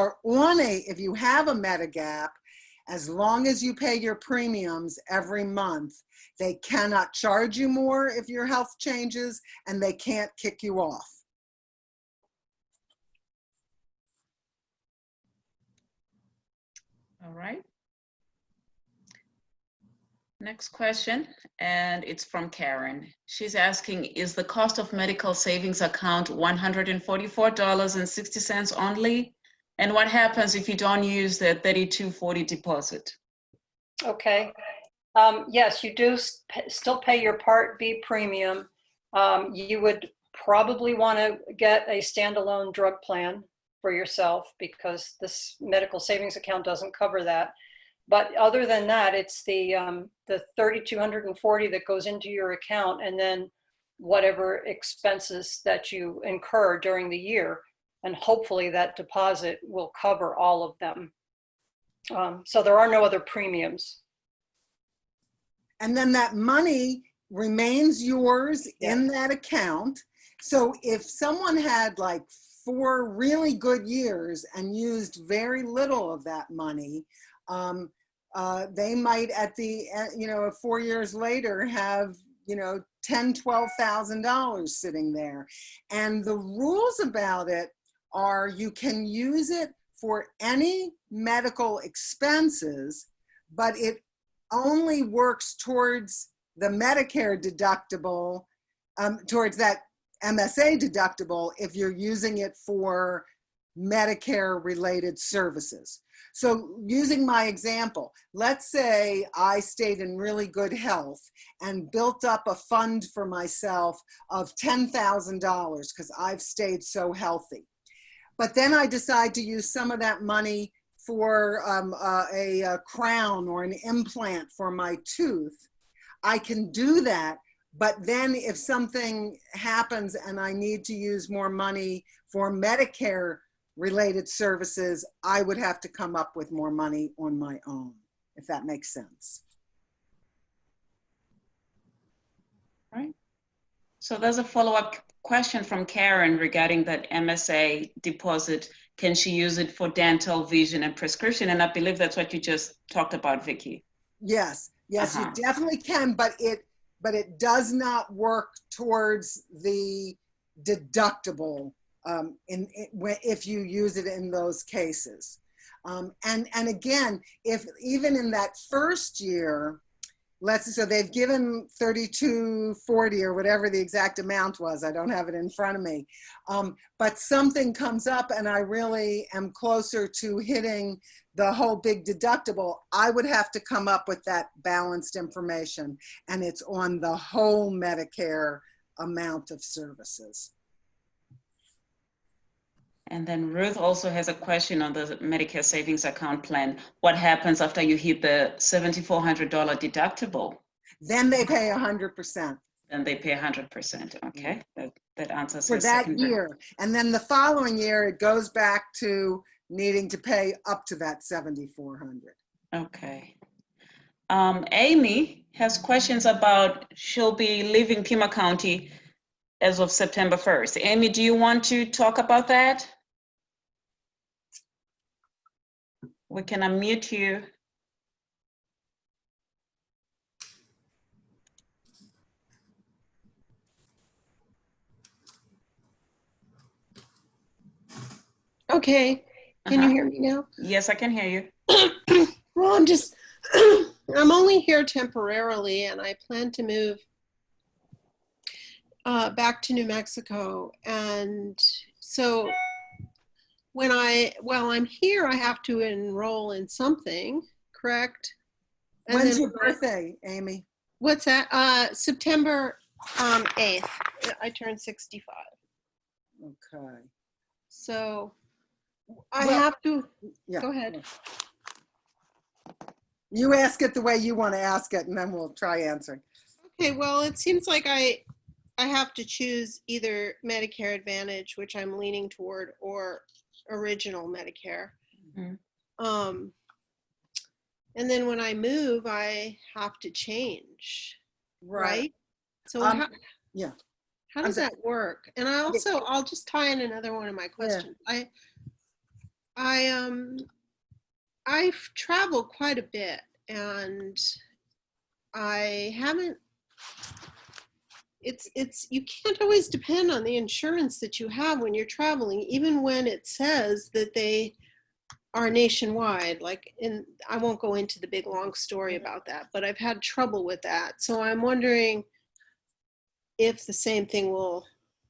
have a Medigap, as long as you pay your premiums every month, they cannot charge you more if your health changes, and they can't kick you off. All right. Next question, and it's from Karen. She's asking, is the cost of medical savings account $144.60 only? And what happens if you don't use the $32.40 deposit? Okay. Yes, you do still pay your Part B premium. You would probably want to get a standalone drug plan for yourself because this medical savings account doesn't cover that. But other than that, it's the $3,240 that goes into your account, and then whatever expenses that you incur during the year. And hopefully that deposit will cover all of them. So there are no other premiums. And then that money remains yours in that account. So if someone had like 4 really good years and used very little of that money, they might at the 4 years later have $10,000, $12,000 sitting there. And the rules about it are you can use it for any medical expenses, but it only works towards the Medicare deductible, towards that MSA deductible if you're using it for Medicare-related services. So using my example, let's say I stayed in really good health and built up a fund for myself of $10,000 because I've stayed so healthy. But then I decide to use some of that money for a crown or an implant for my tooth. I can do that, but then if something happens and I need to use more money for Medicare related services, I would have to come up with more money on my own, if that makes sense. Right. So there's a follow-up question from Karen regarding that MSA deposit. Can she use it for dental, vision, and prescription? And I believe that's what you just talked about, Vicki. Yes, yes, you definitely can, but it does not work towards the deductible if you use it in those cases. And again, if even in that first year, so they've given 3240 or whatever the exact amount was. I don't have it in front of me. But something comes up and I really am closer to hitting the whole big deductible, I would have to come up with that balanced information, and it's on the whole Medicare amount of services. And then Ruth also has a question on the Medicare savings account plan. What happens after you hit the $7,400 deductible? Then they pay 100%. Then they pay 100%. Okay, that answers for her that second year. And then the following year, it goes back to needing to pay up to that $7,400. Okay. Amy has questions about, she'll be leaving Pima County as of September 1st. Amy, do you want to talk about that? We can unmute you. Okay, can you hear me now? Yes, I can hear you. Well, I'm only here temporarily, and I plan to move back to New Mexico. And so while I'm here, I have to enroll in something, correct? And When's then your birthday, Amy? What's that? September 8th. I turned 65. Okay. So I Well, have to, yeah. go ahead. You ask it the way you want to ask it, and then we'll try answering. Okay, well, it seems like I have to choose either Medicare Advantage, which I'm leaning toward, or original Medicare. Mm-hmm. And then when I move, I have to change, right? So yeah. How does that work? And I'll just tie in another one of my questions. Yeah. I've traveled quite a bit, and I haven't, you can't always depend on the insurance that you have when you're traveling, even when it says that they are nationwide. I won't go into the big long story about that, but I've had trouble with that. So I'm wondering if the same thing will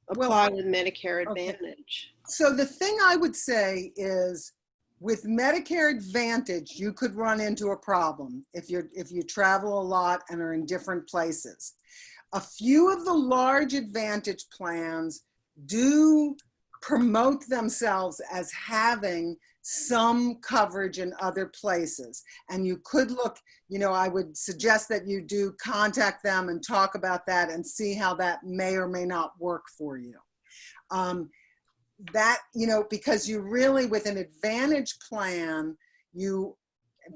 apply with Medicare Advantage. So the thing I would say is, with Medicare Advantage, you could run into a problem if you travel a lot and are in different places. A few of the large Advantage plans do promote themselves as having some coverage in other places. And you could look, I would suggest that you do contact them and talk about that and see how that may or may not work for you. Because you really, with an Advantage plan,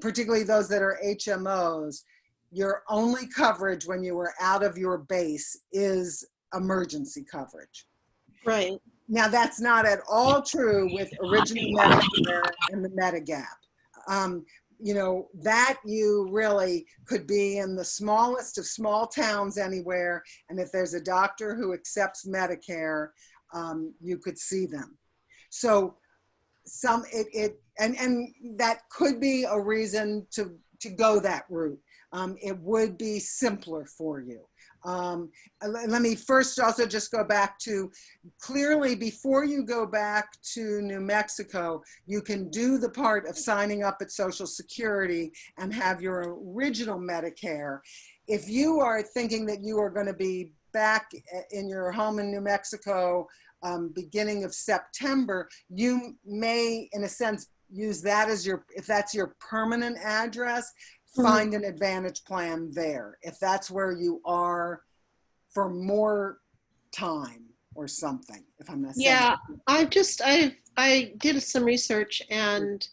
particularly those that are HMOs, your only coverage when you are out of your base is emergency coverage. Right. Now, that's not at all true with original Medicare and the Medigap. That you really could be in the smallest of small towns anywhere, and if there's a doctor who accepts Medicare, you could see them. So and that could be a reason to go that route. it would be simpler for you. Let me first also just go back to, clearly before you go back to New Mexico, you can do the part of signing up at Social Security and have your original Medicare. If you are thinking that you are going to be back in your home in New Mexico beginning of September, you may, in a sense, use that as your, if that's your permanent address, find an Advantage plan there. If that's where you are for more time or something, if I'm not saying. Yeah, I did some research, and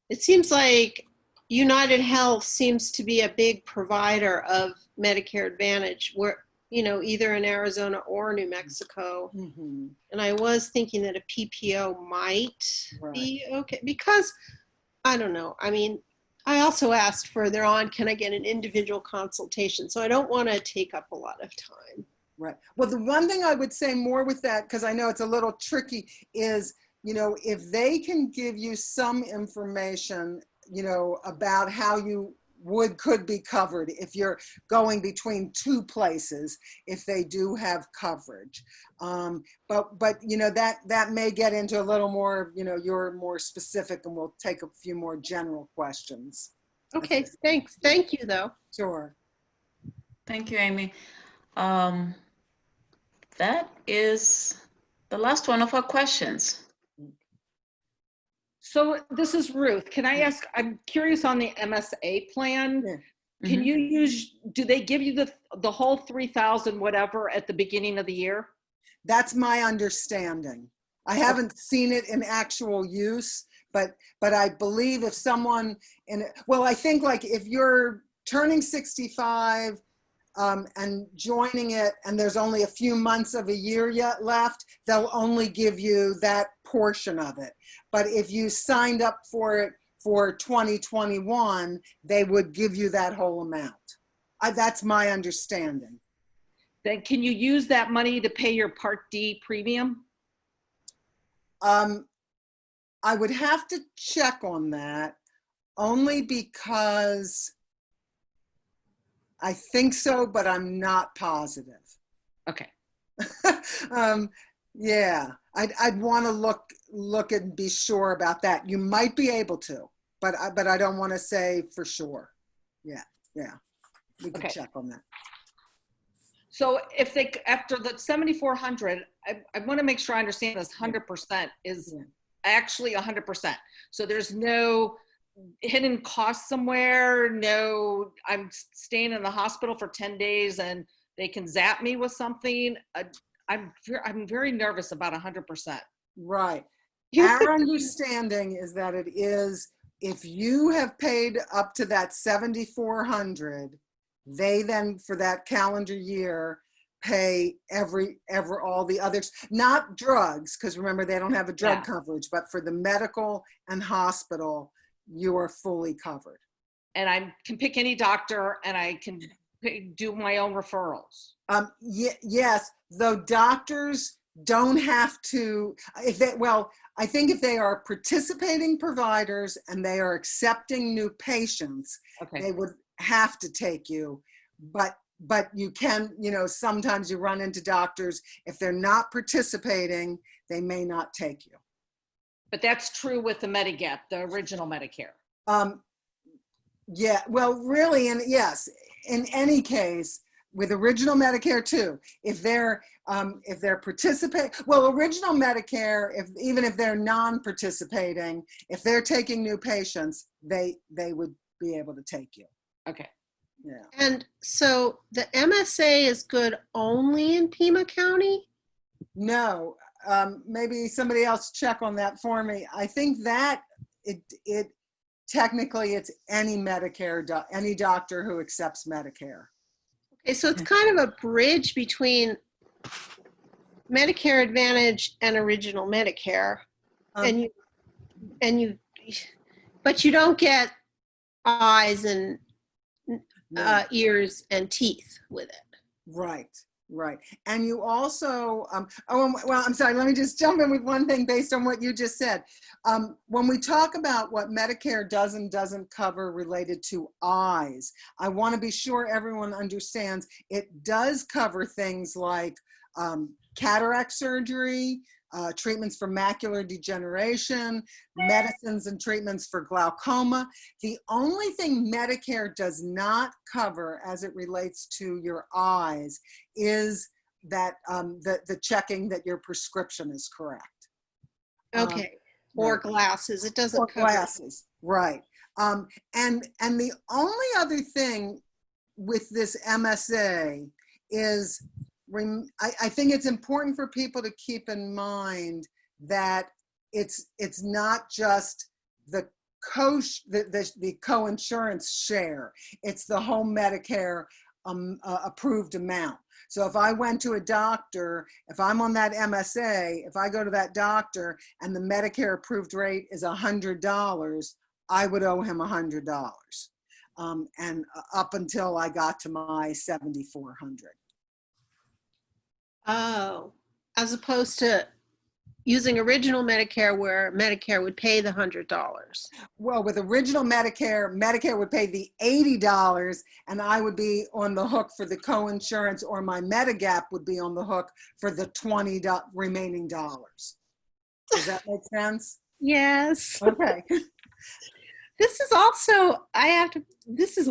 it seems like United Health seems to be a big provider of Medicare Advantage, where, you know, either in Arizona or New Mexico. Mhm. And I was thinking that a PPO might Right. be okay, because I don't know. I mean, I also asked further on, can I get an individual consultation? So I don't want to take up a lot of time. Right. Well, the one thing I would say more with that, because I know it's a little tricky, is, you know, if they can give you some information, you know, about how you could be covered if you're going between two places, if they do have coverage. But you know, that may get into a little more, you know, you're more specific, and we'll take a few more general questions. Okay, thanks. Thank you, though. Sure. Thank you, Amy. That is the last one of our questions. So this is Ruth. Can I ask, I'm curious on the MSA plan. Yeah. Can you use, do they give you the whole 3,000 whatever at the beginning of the year? That's my understanding. I haven't seen it in actual use, but I believe if someone well, I think like if you're turning 65 and joining it, and there's only a few months of a year yet left, they'll only give you that portion of it. But if you signed up for it for 2021, they would give you that whole amount. That's my understanding. Then can you use that money to pay your Part D premium? I would have to check on that, only because I think so, but I'm not positive. Okay. Yeah, I'd want to look and be sure about that. You might be able to, but I don't want to say for sure. Yeah, we can Okay. check on that. So if they, after the 7,400, I want to make sure I understand this 100% is actually 100%. So there's no hidden cost somewhere. No, I'm staying in the hospital for 10 days and they can zap me with something. I'm very nervous about 100%. Right. Our understanding is that it is, if you have paid up to that 7,400, they then for that calendar year pay all the others, not drugs, because remember they don't have a drug coverage, but for the medical and hospital, you are fully covered. And I can pick any doctor and I can do my own referrals. Yes, though doctors don't have to, I think if they are participating providers and they are accepting new patients, they would have to take you. But you can, you know, sometimes you run into doctors, if they're not participating, they may not take you. But that's true with the Medigap, the original Medicare. Yeah, well, really, and yes, in any case, with original Medicare too, if they're participating, well, original Medicare, even if they're non-participating, if they're taking new patients, they would be able to take you. Okay. Yeah. And so the MSA is good only in Pima County? No, maybe somebody else check on that for me. I think that it technically it's any Medicare, any doctor who accepts Medicare. Okay, so it's kind of a bridge between Medicare Advantage and original Medicare, but you don't get eyes and ears and teeth with it. Right. Right. And you also, well, I'm sorry, let me just jump in with one thing based on what you just said. When we talk about what Medicare does and doesn't cover related to eyes, I want to be sure everyone understands it does cover things like cataract surgery, treatments for macular degeneration, medicines and treatments for glaucoma. The only thing Medicare does not cover as it relates to your eyes is that the checking that your prescription is correct. Okay. Or Right. glasses. It doesn't Or cover. glasses, right. And the only other thing with this MSA is I think it's important for people to keep in mind that it's not just the co-insurance share, it's the whole Medicare approved amount. So if I went to a doctor, if I'm on that MSA, if I go to that doctor and the Medicare approved rate is $100, I would owe him $100. And up until I got to my 7,400. Oh, as opposed to using original Medicare where Medicare would pay the $100. Well, with original Medicare, Medicare would pay the $80 and I would be on the hook for the co-insurance, or my Medigap would be on the hook for the $20 remaining dollars. Does that make sense? Yes. Okay. This is also, this is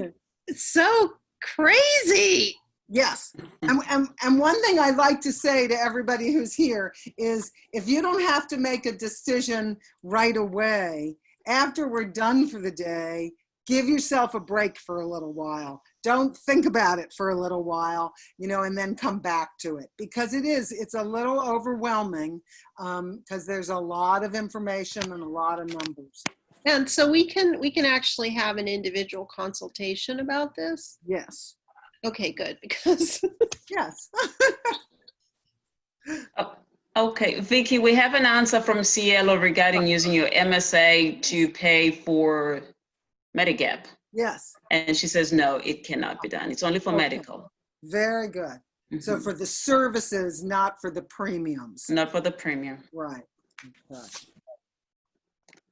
so crazy. Yes. And one thing I like to say to everybody who's here is if you don't have to make a decision right away, after we're done for the day, give yourself a break for a little while. Don't think about it for a little while, and then come back to it, because it's a little overwhelming because there's a lot of information and a lot of numbers. And so we can actually have an individual consultation about this? Yes. Okay, good, because Yes. Okay, Vicky, we have an answer from Cielo regarding using your MSA to pay for Medigap. Yes. And she says, no, it cannot be done. It's only for Okay. medical. Very good. So for the services, not for the premiums. Not for the premium. Right. Okay.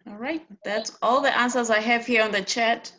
All right, that's all the answers I have here on the chat.